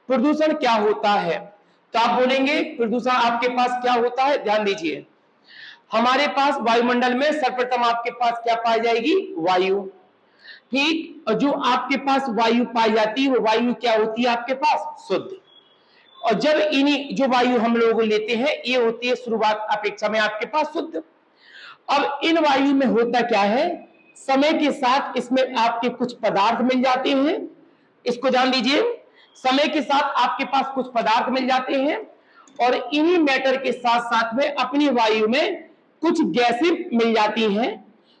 प्रदूषण क्या होता है? तो आप बोलेंगे प्रदूषण आपके पास क्या होता है? ध्यान दीजिए, हमारे पास वायुमंडल में सर्वप्रथम आपके पास क्या पाई जाएगी? वायु। ठीक, और जो आपके पास वायु पाई जाती है वो वायु क्या होती है आपके पास? शुद्ध। और जब इन्हीं जो वायु हम लोग लेते हैं ये होती है शुरुआत अपेक्षा में आपके पास शुद्ध। अब इन वायु में होता क्या है, समय के साथ इसमें आपके कुछ पदार्थ मिल जाते हैं, इसको जान लीजिए, समय के साथ आपके पास कुछ पदार्थ मिल जाते हैं और इन्हीं मैटर के साथ साथ में अपनी वायु में कुछ गैसें मिल जाती हैं।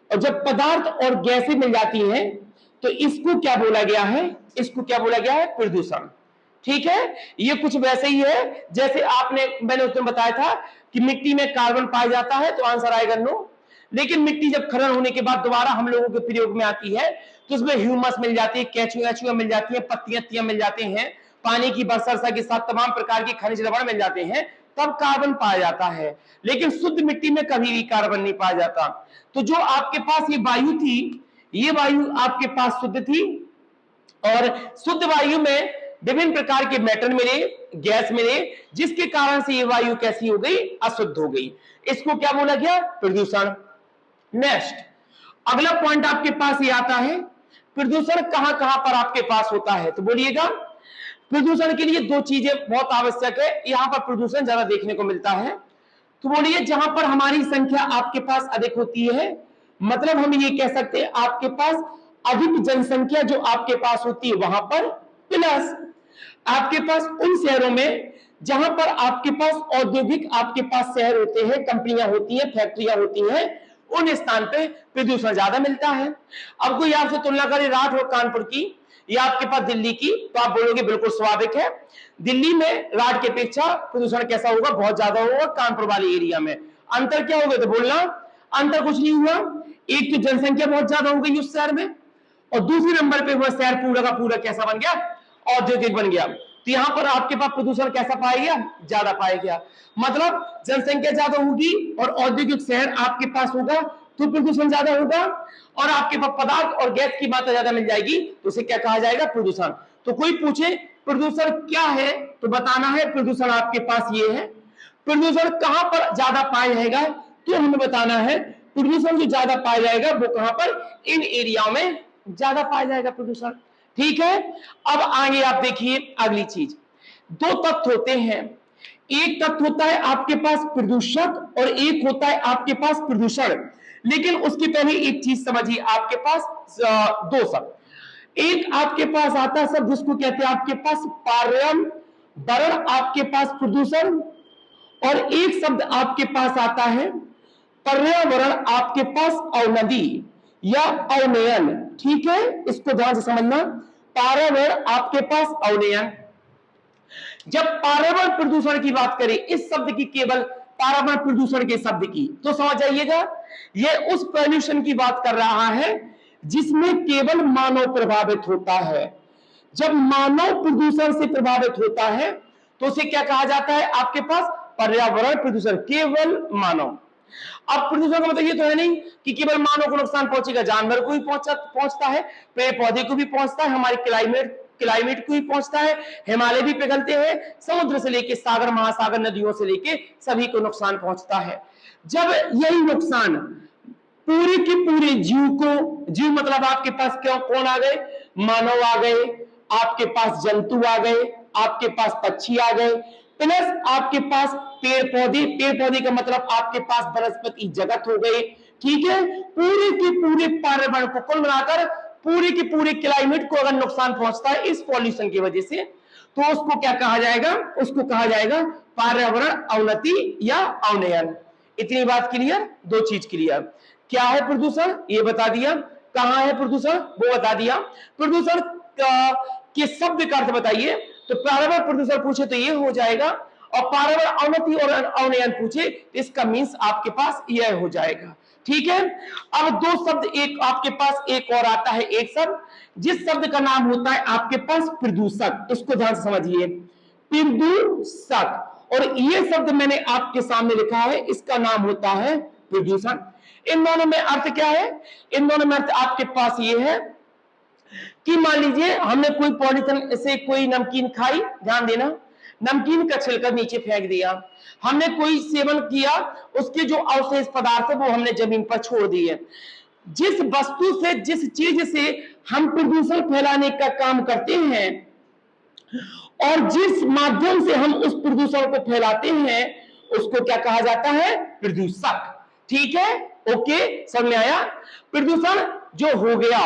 और जब पदार्थ और गैसें मिल जाती हैं तो इसको क्या बोला गया है? इसको क्या बोला गया है? प्रदूषण। ठीक है, ये कुछ वैसे ही है जैसे मैंने उस दिन बताया था कि मिट्टी में कार्बन पाया जाता है, तो आंसर आएगा नो। लेकिन मिट्टी जब खनन होने के बाद दोबारा हम लोगों के प्रयोग में आती है तो उसमें ह्यूमस मिल जाती है, केचुआ मिल जाती है, पत्तियां मिल जाती हैं, पानी की वर्षा के साथ तमाम प्रकार के खनिज लवण मिल जाते हैं, तब कार्बन पाया जाता है। लेकिन शुद्ध मिट्टी में कभी भी कार्बन नहीं पाया जाता। तो जो आपके पास ये वायु थी, ये वायु आपके पास शुद्ध थी और शुद्ध वायु में विभिन्न प्रकार के मेटल मिले, गैस मिले, जिसके कारण से ये वायु कैसी हो गई? अशुद्ध हो गई। इसको क्या बोला गया? प्रदूषण। नेक्स्ट, अगला पॉइंट आपके पास ये आता है, प्रदूषण कहां कहां पर आपके पास होता है? तो बोलिएगा, प्रदूषण के लिए दो चीजें बहुत आवश्यक है, यहां पर प्रदूषण ज्यादा देखने को मिलता है। तो बोलिए, जहां पर हमारी संख्या आपके पास अधिक होती है, मतलब हम ये कह सकते हैं आपके पास अधिक जनसंख्या जो आपके पास होती है वहां पर, प्लस आपके पास उन शहरों में जहां पर आपके पास औद्योगिक आपके पास शहर होते हैं, कंपनियां होती हैं, फैक्ट्रियां होती हैं, उन स्थान पे प्रदूषण ज्यादा मिलता है। अब कोई आपसे तुलना करे रात और कानपुर की या आपके पास दिल्ली की, तो आप बोलोगे बिल्कुल स्वाभाविक है, दिल्ली में रात की अपेक्षा प्रदूषण कैसा होगा? बहुत ज्यादा होगा कानपुर वाले एरिया में। अंतर क्या होगा? तो बोलना अंतर कुछ नहीं हुआ, एक तो जनसंख्या बहुत ज्यादा हो गई उस शहर में और दूसरे नंबर पे वह शहर पूरा का पूरा कैसा बन गया? औद्योगिक बन गया। तो यहां पर आपके पास प्रदूषण कैसा पाया गया? ज्यादा पाया गया। मतलब जनसंख्या ज्यादा होगी और औद्योगिक शहर आपके पास होगा तो प्रदूषण ज्यादा होगा, और आपके पास पदार्थ और गैस की मात्रा ज्यादा मिल जाएगी तो उसे क्या कहा जाएगा? प्रदूषण। तो कोई पूछे प्रदूषण क्या है तो बताना है प्रदूषण आपके पास ये है। प्रदूषण कहां पर ज्यादा पाया जाएगा तो हमें बताना है प्रदूषण जो ज्यादा पाया जाएगा वो कहां पर? इन एरिया में ज्यादा पाया जाएगा प्रदूषण। ठीक है, अब आगे आप देखिए अगली चीज, दो तत्व होते हैं, एक तत्व होता है आपके पास प्रदूषक और एक होता है आपके पास प्रदूषण। लेकिन उसकी पहले एक चीज समझिए, आपके पास दो शब्द, एक आपके पास आता है शब्द जिसको कहते हैं आपके पास पर्यावरण, आपके पास प्रदूषण, और एक शब्द आपके पास आता है पर्यावरण आपके पास अवनति या अवनयन। ठीक है, इसको ध्यान से समझना, पर्यावरण आपके पास अवनयन। जब पर्यावरण प्रदूषण की बात करें, इस शब्द की केवल पर्यावरण प्रदूषण के शब्द की, तो समझ जाइएगा यह उस पॉल्यूशन की बात कर रहा है जिसमें केवल मानव प्रभावित होता है। जब मानव प्रदूषण से प्रभावित होता है तो उसे क्या कहा जाता है? आपके पास पर्यावरण प्रदूषण, केवल मानव। अब प्रदूषण का मतलब ये तो है नहीं कि केवल मानव को नुकसान पहुंचेगा, जानवर को भी पहुंचता है, पेड़ पौधे को भी पहुंचता है, हमारे क्लाइमेट को भी पहुंचता है, हिमालय भी पिघलते हैं, समुद्र से लेके सागर महासागर नदियों से लेके सभी को नुकसान पहुंचता है। जब यही नुकसान पूरे के पूरे जीव मतलब आपके पास क्यों कौन आ गए? मानव आ गए, आपके पास जंतु आ गए, आपके पास पक्षी आ गए, प्लस आपके पास पेड़ पौधे का मतलब आपके पास वनस्पति जगत हो गए। ठीक है, पूरे के पूरे पर्यावरण को कुल मिलाकर पूरे के पूरे क्लाइमेट को अगर नुकसान पहुंचता है इस पॉल्यूशन की वजह से, तो उसको क्या कहा जाएगा? उसको कहा जाएगा पर्यावरण अवनति या अवनयन। इतनी बात क्लियर? दो चीज क्लियर। क्या है प्रदूषण? ये बता दिया। कहां है प्रदूषण? वो बता दिया। प्रदूषण के शब्द का अर्थ बताइए, तो पर्यावरण प्रदूषण पूछे तो ये हो जाएगा, और पर्यावरण अवनति और अवनयन पूछे इसका मीन्स आपके पास यह हो जाएगा। ठीक है, अब दो शब्द, एक आपके पास एक और आता है, एक शब्द जिस शब्द का नाम होता है आपके पास प्रदूषक। इसको ध्यान से समझिए, प्रदूषक, और ये शब्द मैंने आपके सामने लिखा है, इसका नाम होता है प्रदूषण। इन दोनों में अर्थ क्या है? इन दोनों में अर्थ आपके पास ये है, कि मान लीजिए हमने कोई पॉलीथिन से कोई नमकीन खाई, ध्यान देना, नमकीन का छिलका नीचे फेंक दिया, हमने कोई सेवन किया, उसके जो अवशेष पदार्थ है वो हमने जमीन पर छोड़ दिए। जिस वस्तु से, जिस चीज से हम प्रदूषण फैलाने का काम करते हैं और जिस माध्यम से हम उस प्रदूषण को फैलाते हैं, उसको क्या कहा जाता है? प्रदूषक। ठीक है, ओके, समझ में आया? प्रदूषण जो हो गया,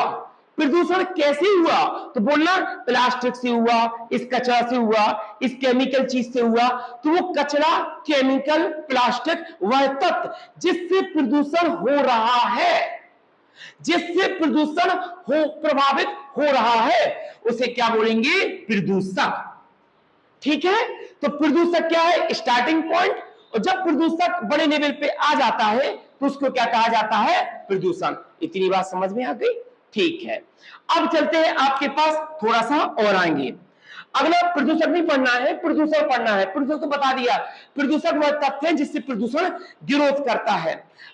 प्रदूषण कैसे हुआ? तो बोलना प्लास्टिक से हुआ, इस कचरा से हुआ, इस केमिकल चीज से हुआ। तो वो कचरा, केमिकल, प्लास्टिक, वह तत्व जिससे प्रदूषण हो रहा है, जिससे प्रदूषण हो प्रभावित हो रहा है, उसे क्या बोलेंगे? प्रदूषक। ठीक है, तो प्रदूषक क्या है? Starting point. और जब प्रदूषक बड़े लेवल पे आ जाता है तो उसको क्या कहा जाता है? प्रदूषण। इतनी बात समझ में आ गई? ठीक है, अब चलते हैं आपके पास थोड़ा सा और आएंगे। अगला प्रदूषक नहीं पढ़ना है, प्रदूषण पढ़ना है। प्रदूषक तो बता दिया, प्रदूषक वह तत्व है जिससे प्रदूषण विरोध करता है।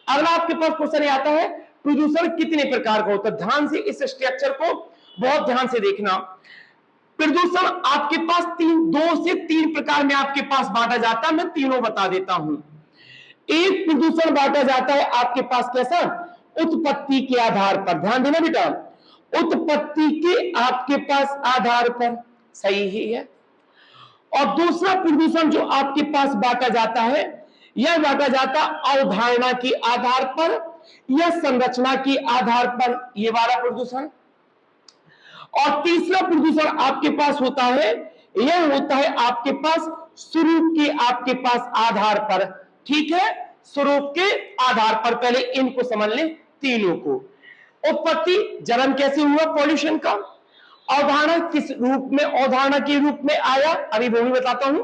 अगला आपके पास क्वेश्चन आता है, प्रदूषण कितने प्रकार का होता है? ध्यान से इस स्ट्रक्चर को बहुत ध्यान से देखना। प्रदूषण आपके पास 2 से 3 प्रकार में आपके पास बांटा जाता है। मैं तीनों बता देता हूं। एक प्रदूषण बांटा जाता है आपके पास कैसा? उत्पत्ति के आधार पर। ध्यान देना बेटा, उत्पत्ति के आपके पास आधार पर, सही ही है। और दूसरा प्रदूषण जो आपके पास बांटा जाता है, यह बांटा जाता अवधारणा के आधार पर या संरचना के आधार पर, यह वाला प्रदूषण। और तीसरा प्रदूषण आपके पास होता है, यह होता है आपके पास स्वरूप के आपके पास आधार पर। ठीक है, स्वरूप के आधार पर। पहले इनको समझ लें तीनों को। उत्पत्ति, जन्म कैसे हुआ पॉल्यूशन का, अवधारणा किस रूप में, अवधारणा के रूप में आया, अभी वो भी बताता हूं।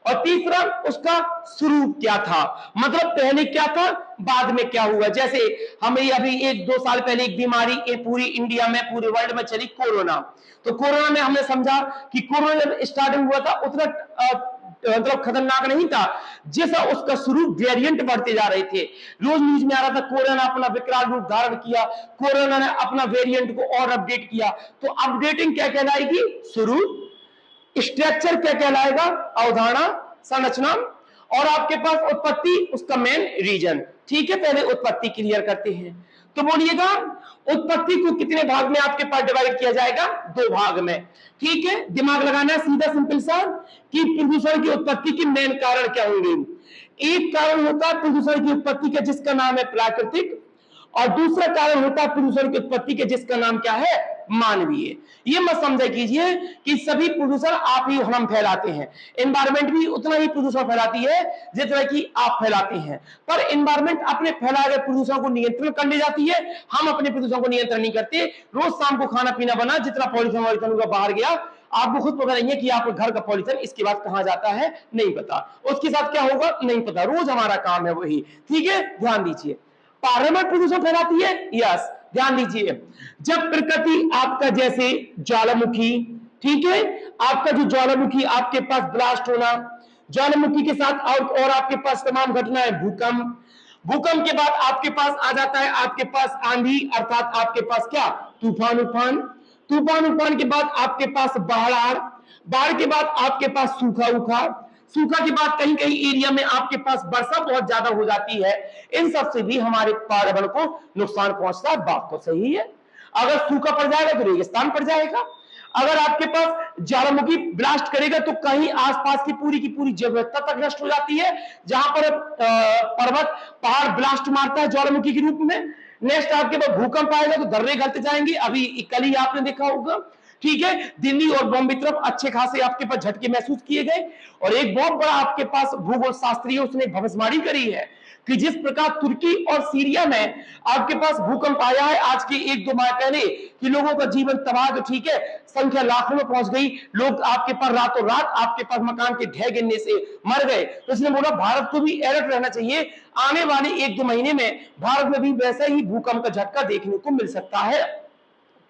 और तीसरा उसका स्वरूप क्या था, मतलब पहले क्या था, बाद में क्या हुआ। जैसे हमें अभी 1-2 साल पहले एक बीमारी पूरी इंडिया में, पूरे वर्ल्ड में चली, कोरोना। तो कोरोना में हमने समझा कि कोरोना जब स्टार्टिंग हुआ था उतना मतलब खतरनाक नहीं था, जैसा उसका स्वरूप वेरिएंट बढ़ते जा रहे थे। रोज न्यूज में आ रहा था कोरोना अपना विकराल रूप धारण किया, कोरोना ने अपना वेरिएंट को और अपडेट किया। तो अपडेटिंग क्या कहलाएगी? स्वरूप। स्ट्रक्चर क्या कहलाएगा? अवधारणा, संरचना। और आपके पास उत्पत्ति, उसका मेन रीजन। ठीक है, पहले उत्पत्ति क्लियर करते हैं। तो बोलिएगा उत्पत्ति को कितने भाग में आपके पास डिवाइड किया जाएगा? 2 भाग में। ठीक है, दिमाग लगाना है सीधा सिंपल सा कि प्रदूषण की उत्पत्ति के मेन कारण क्या होंगे। एक कारण होता है प्रदूषण की उत्पत्ति का जिसका नाम है प्राकृतिक, और दूसरा कारण होता है प्रदूषण की उत्पत्ति के जिसका नाम क्या है? मानवीय। ये मत समझा कीजिए कि सभी प्रदूषण आप ही हम फैलाते हैं। एनवायरमेंट भी उतना ही प्रदूषण फैलाती है जितना कि आप फैलाते हैं, पर एनवायरमेंट अपने फैलाए गए प्रदूषण को नियंत्रण कर ले जाती है, हम अपने प्रदूषण को नियंत्रण नहीं करते। रोज शाम को खाना पीना बना, जितना पॉल्यूशन बाहर गया आपको खुद पता नहीं है कि आपके घर का पॉल्यूशन इसके बाद कहां जाता है, नहीं पता। उसके साथ क्या होगा नहीं पता, रोज हमारा काम है वही। ठीक है, ध्यान दीजिए। पार्लियामेंट प्रदूषण फैलाती है, यस, ध्यान दीजिए। जब प्रकृति आपका जैसे ज्वालामुखी, ठीक है, आपका जो ज्वालामुखी आपके पास ब्लास्ट होना, ज्वालामुखी के साथ और आपके पास तमाम घटनाएं, भूकंप, भूकंप के बाद आपके पास आ जाता है आपके पास आंधी, अर्थात आपके पास क्या? तूफान उफान, तूफान उफान के बाद आपके पास बाढ़, बाढ़ के बाद आपके पास सूखा उखा, सूखा के बाद कहीं कहीं एरिया में आपके पास वर्षा बहुत ज्यादा हो जाती है। इन सब से भी हमारे पर्यावरण को नुकसान पहुंचता है। बात तो सही है, अगर सूखा पड़ जाएगा तो रेगिस्तान पड़ जाएगा, अगर आपके पास ज्वालामुखी ब्लास्ट करेगा तो कहीं आसपास की पूरी जैविकता तक नष्ट हो जाती है। जहां पर पर्वत पहाड़ ब्लास्ट मारता है ज्वालामुखी के रूप में, नेक्स्ट आपके पास भूकंप आएगा तो दर्रे गलते जाएंगे। अभी कल ही आपने देखा होगा, ठीक है, दिल्ली और बॉम्बे तरफ अच्छे खासे आपके पास झटके महसूस किए गए। और एक बहुत बड़ा आपके पास भूगोल शास्त्री है, उसने भविष्यवाणी करी है कि जिस प्रकार तुर्की और सीरिया में आपके पास भूकंप आया है आज के 1-2 माह पहले, कि लोगों का जीवन तबाह, तो ठीक है, संख्या लाखों में पहुंच गई, लोग आपके पास रातों रात आपके पास मकान के ढह गिरने से मर गए। तो इसने बोला भारत को भी अलर्ट रहना चाहिए, आने वाले 1-2 महीने में भारत में भी वैसा ही भूकंप का झटका देखने को मिल सकता है।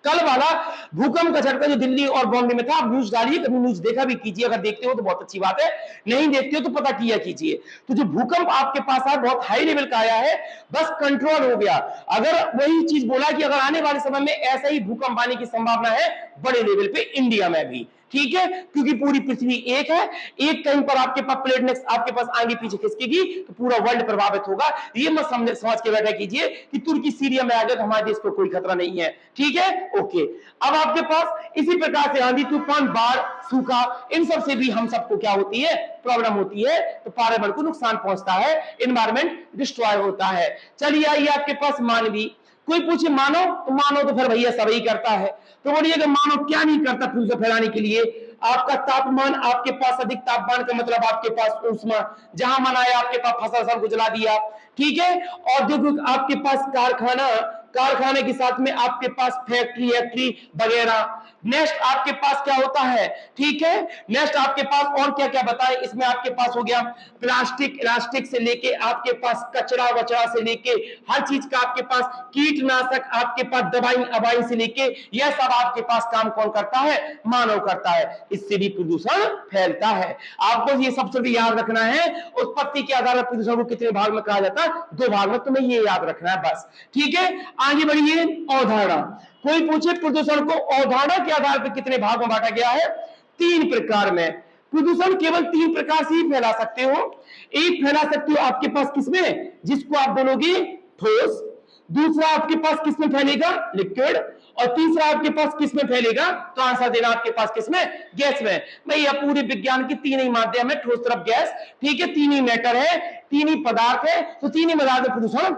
कल वाला भूकंप का झटका जो दिल्ली और बॉम्बे में था, आप न्यूज डालिए, कभी न्यूज देखा भी कीजिए, अगर देखते हो तो बहुत अच्छी बात है, नहीं देखते हो तो पता किया कीजिए। तो जो भूकंप आपके पास है बहुत हाई लेवल का आया है, बस कंट्रोल हो गया। अगर वही चीज बोला कि अगर आने वाले समय में ऐसा ही भूकंप आने की संभावना है बड़े लेवल पे इंडिया में भी, ठीक है, क्योंकि पूरी पृथ्वी एक है, एक कहीं पर आपके पास प्लेट नेक्स्ट आपके पास आगे पीछे खिसकेगी तो पूरा वर्ल्ड प्रभावित होगा। ये मत समझ के बैठा कीजिए कि तुर्की सीरिया में आ गया तो हमारे देश को कोई खतरा नहीं है, ठीक है, ओके। अब आपके पास इसी प्रकार से आंधी तूफान बाढ़ सूखा इन सब से भी हम सबको क्या होती है, प्रॉब्लम होती है, तो पर्यावरण को नुकसान पहुंचता है, एनवायरमेंट डिस्ट्रॉय होता है। चलिए आइए आपके पास मानवी, कोई पूछे मानव, तो मानव तो फिर भैया सभी करता है, तो बोलिएगा मानव क्या नहीं करता प्रदूषण फैलाने के लिए। आपका तापमान, आपके पास अधिक तापमान का मतलब आपके पास ऊष्मा, जहां मन आया आपके पास फसल को जला दिया, ठीक है। औद्योगिक आपके पास कारखाने के साथ में आपके पास फैक्ट्री वगैरह। नेक्स्ट आपके पास क्या होता है, ठीक है, नेक्स्ट आपके पास और क्या क्या बताएं, इसमें आपके पास हो गया प्लास्टिक से लेके आपके पास कचरा वचरा से लेके हर चीज का आपके पास, कीटनाशक आपके पास, दवाई से लेके यह सब आपके पास काम कौन करता है, मानव करता है। इससे भी प्रदूषण फैलता है। आपको ये सबसे भी याद रखना है, उत्पत्ति के आधार पर प्रदूषण को कितने भाग में कहा जाता है, 2 भाग में, तुम्हें ये याद रखना है बस, ठीक है। आगे बढ़िए, अवधारणा, कोई पूछे प्रदूषण को अवधारणा के आधार पर कितने भाग में बांटा गया है, 3 प्रकार में। प्रदूषण केवल 3 प्रकार से ही फैला सकते हो। एक फैला सकते हो आपके पास किसमें, जिसको आप बोलोगे ठोस, दूसरा आपके पास किसमें फैलेगा, लिक्विड, और तीसरा आपके पास किसमें फैलेगा, तो आंसर देना आपके पास किसमें, गैस में। भैया पूरे विज्ञान की 3 ही माध्यम है, ठोस तरफ गैस, ठीक है, 3 ही मैटर है, 3 ही पदार्थ है, तो 3 ही पदार्थ में प्रदूषण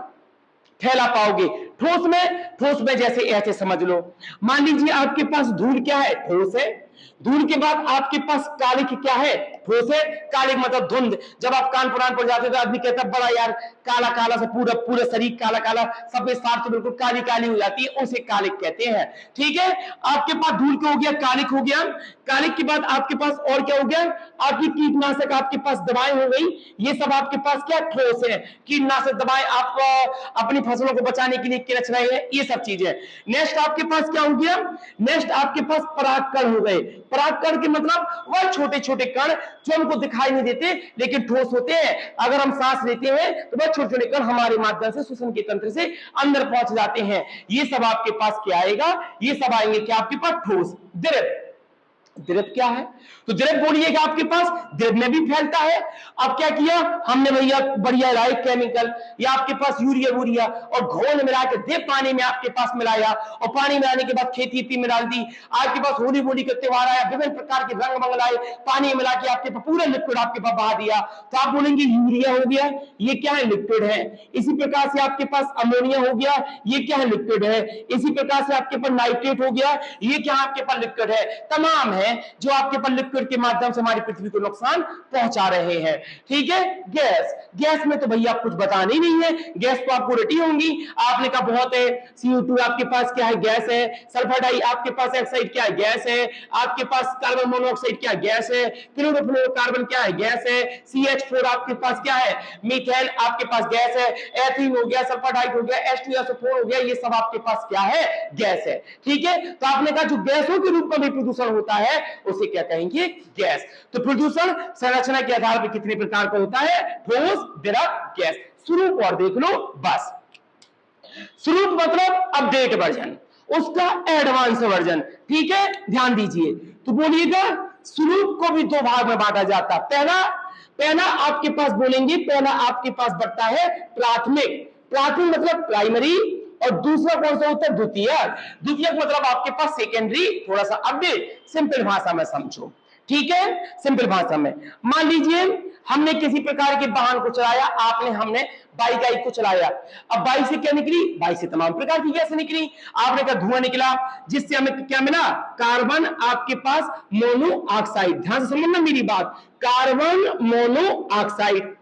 फैला पाओगे। ठोस में जैसे ऐसे समझ लो, मान लीजिए आपके पास धूल क्या है, ठोस है। धूल के बाद आपके पास कालिक क्या है, ठोस है। कालिक मतलब धुंध, जब आप कानपुरान पर जाते हो तो आदमी कहता है बड़ा यार काला काला से पूरा शरीर काला काला, सफेद साफ से बिल्कुल काली काली हो जाती है, उसे कालिक कहते हैं, ठीक है। आपके पास धूल क्या हो गया, कालिक हो गया। कालिक के बाद आपके पास और क्या हो गया, आपकी कीटनाशक आपके पास दवाएं हो गई, ये सब आपके पास क्या, ठोस है। कीटनाशक दवाएं आप अपनी फसलों को बचाने के लिए क्या रच रहे हैं, ये सब चीजें। नेक्स्ट आपके पास क्या हो गया, नेक्स्ट आपके पास परागकण हो गए। परागकण के मतलब वह छोटे छोटे कण जो हमको दिखाई नहीं देते लेकिन ठोस होते हैं। अगर हम सांस लेते हैं तो वह छोटे छोटे कण हमारे माध्यम से श्वसन के तंत्र से अंदर पहुंच जाते हैं। ये सब आपके पास क्या आएगा, ये सब आएंगे क्या आपके पास, ठोस। द्रव क्या है, तो द्रव बोलिएगा आपके पास द्रव में भी फैलता है। अब क्या किया हमने भैया, बढ़िया राइट केमिकल या आपके पास यूरिया और घोल मिला के दे पानी में आपके पास मिलाया, और पानी मिलाने के बाद खेती में डाल दी। आपके पास होली का त्योहार आया, विभिन्न प्रकार के रंग मंगलाए, पानी मिला के आपके पास पूरा लिक्विड आपके पास बहा दिया, तो आप बोलेंगे यूरिया हो गया, ये क्या है, लिक्विड है। इसी प्रकार से आपके पास अमोनिया हो गया, ये क्या है, लिक्विड है। इसी प्रकार से आपके पास नाइट्रेट हो गया, ये क्या आपके पास लिक्विड है। तमाम है जो आपके पास लिक्विड के माध्यम से हमारी पृथ्वी को नुकसान पहुंचा रहे हैं, ठीक है। गैस में तो भैया कुछ बताना ही नहीं है, गैस तो आपको रटी होंगी, आपने कहा बहुत है। CO2 आपके पास क्या है, गैस है। सल्फर डाई आपके पास ऑक्साइड क्या है, गैस है। आपके पास कार्बन मोनोऑक्साइड क्या है, गैस है। क्लोरोफ्लोरोकार्बन क्या है, गैस है। CH4 आपके पास क्या है, मीथेन आपके पास गैस है। एथीन हो गया, सल्फर डाई हो गया, H2SO4 हो गया, ये सब आपके पास क्या है, गैस है, ठीक है। तो आपने कहा जो गैसों के रूप में भी प्रदूषण होता है उसे क्या कहेंगे, गैस। तो प्रदूषण संरचना के आधार पर कितने प्रकार का होता है, ठोस, द्रव, गैस। स्वरूप और देख लो बस। स्वरूप मतलब अपडेट वर्जन, उसका एडवांस वर्जन, ठीक है, ध्यान दीजिए। तो बोलिएगा स्वरूप को भी 2 भाग में बांटा जाता है। पहला आपके पास बोलेंगे, पहला आपके पास बढ़ता है प्राथमिक मतलब प्राइमरी, और दूसरा कौन सा होता है, द्वितीयक मतलब आपके पास सेकेंडरी। थोड़ा सा अपडेट सिंपल भाषा में समझो, ठीक है, सिंपल भाषा में। मान लीजिए हमने किसी प्रकार के वाहन को चलाया, हमने बाइक को चलाया। अब बाइक से क्या निकली, बाइक से तमाम प्रकार की गैस निकली। आपने कहा धुआं निकला, जिससे हमें क्या मिला, कार्बन आपके पास मोनोऑक्साइड। ध्यान से समझना मेरी बात, कार्बन मोनोऑक्साइड।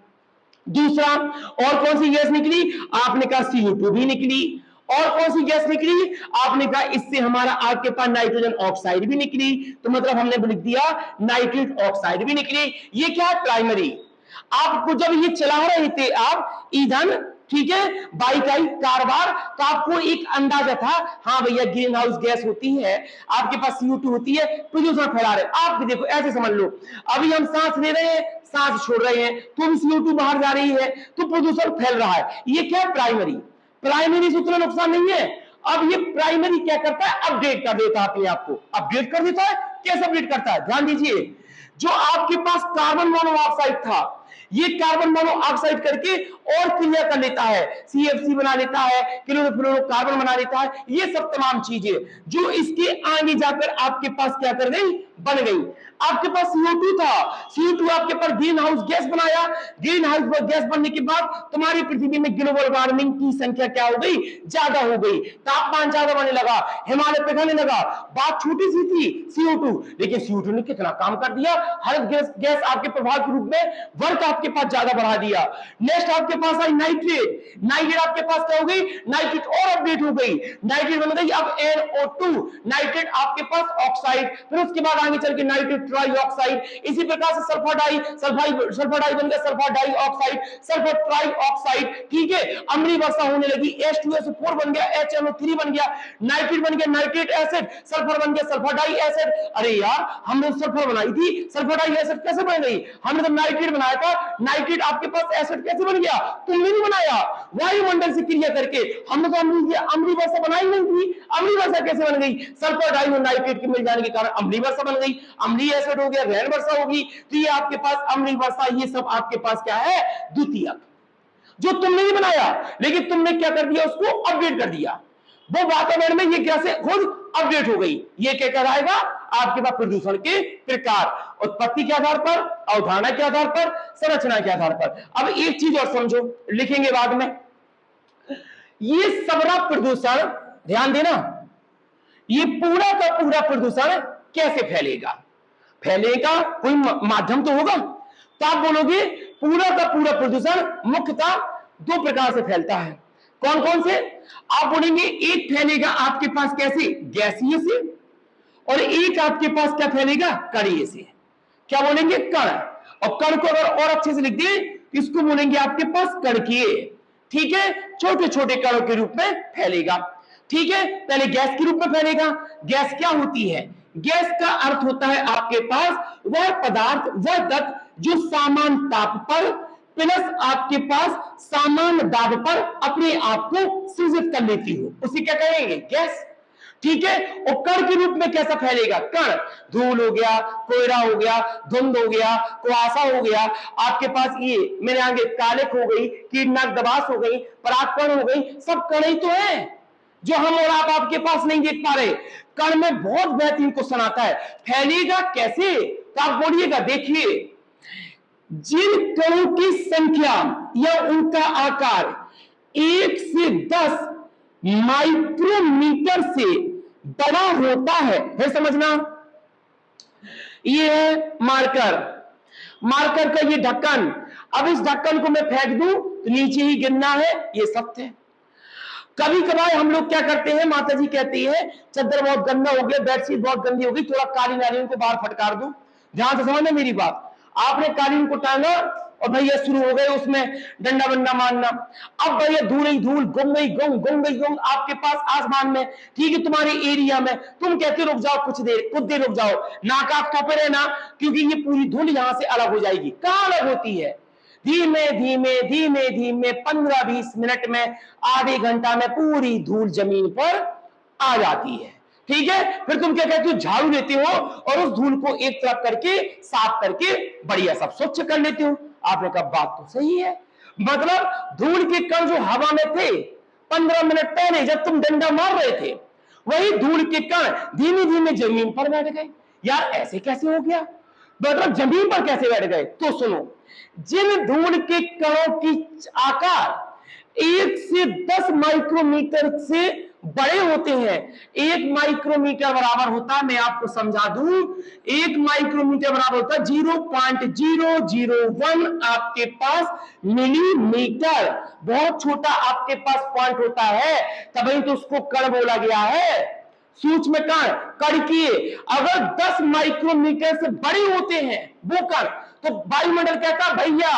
दूसरा और कौन सी गैस निकली, आपने कहा CO2 भी निकली। और कौन सी गैस निकली, आपने कहा इससे हमारा आपके पास नाइट्रोजन ऑक्साइड भी निकली, तो मतलब हमने लिख दिया नाइट्रेट ऑक्साइड भी निकली। ये क्या है, प्राइमरी। आपको जब ये चला रहे थे आप ईंधन, ठीक है, बाइकाई कारबार। तो आपको एक अंदाजा था, हाँ भैया ग्रीन हाउस गैस होती है, आपके पास CO2 होती है, प्रदूषण फैला रहे। आप भी देखो ऐसे समझ लो, अभी हम सांस ले रहे हैं, सांस छोड़ रहे हैं, तो भी CO2 बाहर जा रही है, तो प्रदूषण फैल रहा है। ये क्या है? प्राइमरी। प्राइमरी से उतना नुकसान नहीं है। अब ये प्राइमरी क्या करता है? अपडेट कर देता है अपने आप को, अपडेट कर देता है। कैसे अपडेट करता है? ध्यान दीजिए, जो आपके पास कार्बन मोनोऑक्साइड था, ये कार्बन मोनोऑक्साइड करके और क्रिया कर लेता है, CFC बना लेता है, क्लोरोफ्लोरोकार्बन बना लेता है। ये सब तमाम चीजें जो इसके आगे जाकर आपके पास क्या कर गई? बन गई। आपके पास CO2 था, CO2 आपके पास ग्रीन हाउस गैस बनाया, ग्रीन हाउस गैस बनने के बाद तुम्हारी पृथ्वी में ग्लोबल वार्मिंग की संख्या क्या हो गई? ज्यादा हो गई, तापमान ज्यादा बढ़ने लगा, हिमालय पिघलने लगा। बात छोटी सी थी CO2, लेकिन CO2 ने कितना काम कर दिया? हर गैस आपके प्रभाव के रूप में वर्क आपके पास ज्यादा बढ़ा दिया। नेक्स्ट आपके पास आई नाइट्रेट। नाइट्रेट आपके पास क्या हो गई? नाइट्रेट और अपडेट हो गई, नाइट्रेट बन गई अब NO2। नाइट्रेट आपके पास ऑक्साइड, फिर उसके बाद आगे चल के नाइट्रेट ट्राइऑक्साइड। इसी प्रकार से सल्फर डाई, सल्फर डाई बन गया सल्फर डाइऑक्साइड, सल्फर ट्राइऑक्साइड। ठीक है, अम्लीय वर्षा होने लगी, H2SO4 बन गया, HNO3 बन गया, नाइट्रेट बन गया नाइट्रेट एसिड, सल्फर बन गया सल्फर डाई एसिड। अरे यार, हमने सल्फर बनाई थी, सल्फर डाई एसिड कैसे बन गई? हमने तो नाइट्रेट बनाया था, नाइट्रेट आपके पास एसिड कैसे बन गया? तुमने नहीं बनाया, वायुमंडल से क्रिया करके। हमने तो अम्लीय वर्षा बनाई नहीं थी, अम्लीय वर्षा कैसे बन गई? सल्फर डाई और नाइट्रेट के मिल जाने के कारण अम्लीय वर्षा बन गई, अम्लीय एसिड हो गया, रैन वर्षा होगी। तो ये आपके पास अम्लीय वर्षा, ये सब आपके पास क्या है? द्वितीयक, जो तुमने नहीं बनाया, लेकिन तुमने क्या कर दिया? उसको अपडेट कर दिया। वो वातावरण में ये कैसे खुद अपडेट हो गई। ये क्या कहलाएगा? आपके पास प्रदूषण के प्रकार, उत्पत्ति के आधार पर, अवधारणा के आधार पर, संरचना के आधार पर। अब एक चीज और समझो, लिखेंगे बाद में, ये सबरा प्रदूषण, ध्यान देना, ये पूरा का पूरा प्रदूषण कैसे फैलेगा? फैलेगा कोई माध्यम तो होगा। तो आप बोलोगे पूरा का पूरा प्रदूषण मुख्यतः दो प्रकार से फैलता है। कौन कौन से? आप बोलेंगे एक फैलेगा आपके पास कैसे? गैसीय से, और एक आपके पास क्या फैलेगा? कणीय से। क्या बोलेंगे? कण। और कण को अगर और अच्छे से लिख दिए, इसको बोलेंगे आपके पास कणकीय। ठीक है, छोटे छोटे कणों के रूप में फैलेगा। ठीक है, पहले गैस के रूप में फैलेगा। गैस क्या होती है? गैस का अर्थ होता है आपके पास वह पदार्थ, वह तत्व जो सामान्य ताप पर प्लस आपके पास सामान्य दाब पर अपने आप को सृजित कर लेती हो, उसे क्या कहेंगे? गैस। ठीक है, और कण के रूप में कैसा फैलेगा? कण, धूल हो गया, कोयला हो गया, धुंध हो गया, कुआसा हो गया, आपके पास ये मेरे आगे कालिक हो गई, कीटनाशक दबास हो गई, परागकण हो गई, सब कण ही तो है जो हम और आप आपके पास नहीं देख पा रहे। कण में बहुत बेहतरीन क्वेश्चन आता है, फैलेगा कैसे? तो आप बोलिएगा, देखिए, जिन कणों की संख्या या उनका आकार 1 से 10 माइक्रोमीटर से बड़ा होता है समझना। ये है मार्कर, मार्कर का ये ढक्कन। अब इस ढक्कन को मैं फेंक दूं तो नीचे ही गिरना है, ये सत्य है। कभी कभार हम लोग क्या करते हैं, माता जी कहती है चादर बहुत गंदा हो गया, बेडशीट बहुत गंदी हो गई, थोड़ा कालीन नारियों को बाहर फटकार दूं। ध्यान से समझना मेरी बात। आपने कालीन को टांगा और भैया शुरू हो गए उसमें डंडा बंडा मारना। अब भैया धूल ही धूल, गुम गई गुम, गुम गई गुम आपके पास आसमान में। ठीक है, तुम्हारे एरिया में, तुम कहते रुक जाओ कुछ देर रुक जाओ, नाक आंख तोपे रहना, क्योंकि ये पूरी धूल यहां से अलग हो जाएगी। कहां अलग होती है? धीमे धीमे धीमे धीमे 15-20 मिनट में, आधे घंटा में पूरी धूल जमीन पर आ जाती है। ठीक है, फिर तुम क्या कहते हो? झाड़ू लेते हो और उस धूल को एक तरफ करके साफ करके बढ़िया सब स्वच्छ कर लेते हो। आपने कहा बात तो सही है, मतलब धूल के कण जो हवा में थे 15 मिनट पहले जब तुम डंडा मार रहे थे, वही धूल के कण धीमे धीमे जमीन पर बैठ गए। यार ऐसे कैसे हो गया? मतलब जमीन पर कैसे बैठ गए? तो सुनो, जिन धूल के कणों की आकार 1 से 10 माइक्रोमीटर से बड़े होते हैं, 1 माइक्रोमीटर बराबर होता है, मैं आपको समझा दूं, 1 माइक्रोमीटर बराबर होता है 0.001 आपके पास मिलीमीटर। बहुत छोटा आपके पास पॉइंट होता है, तभी तो उसको कण बोला गया है, सूक्ष्म कण, कणकीय। अगर 10 माइक्रोमीटर से बड़े होते हैं वो कण, तो वायुमंडल कहता भैया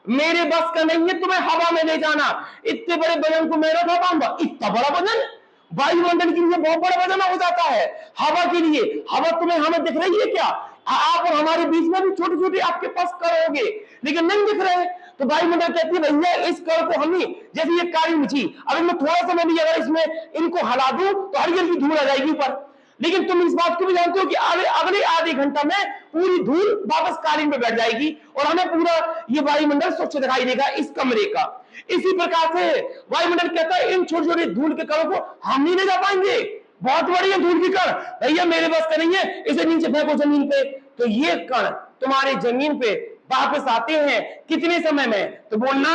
मेरे बस का नहीं है तुम्हें हवा में ले जाना। इतने बड़े वजन को मैं रखा पाऊंगा? इतना बड़ा वजन वायुमंडल के लिए बहुत बड़ा वजन हो जाता है। हवा के लिए, हवा तुम्हें हमें दिख रही है क्या? आप और हमारे बीच में भी छोटे छोटे आपके पास कण होंगे, लेकिन नहीं दिख रहे। तो वायुमंडल कहती है भैया इस कण को हम ही, जैसे ये काली मिट्टी, अगर मैं थोड़ा सा मैं भी अगर इसमें इनको हला दूं तो हल्की हल्की धूल आ जाएगी ऊपर, लेकिन तुम इस बात को भी जानते हो कि अगले आधे घंटा में पूरी धूल वापस कालीन पे बैठ जाएगी और हमें पूरा ये वायुमंडल स्वच्छ दिखाई देगा इस कमरे का। इसी प्रकार से वायुमंडल कहता है इन छोटे छोटे धूल के कणों को हम नहीं ले जा पाएंगे, बहुत बड़ी है धूल की कण, भैया मेरे बस का नहीं है, इसे नीचे फेंको जमीन पे। तो ये कण तुम्हारे जमीन पे वापस आते हैं कितने समय में? तो बोलना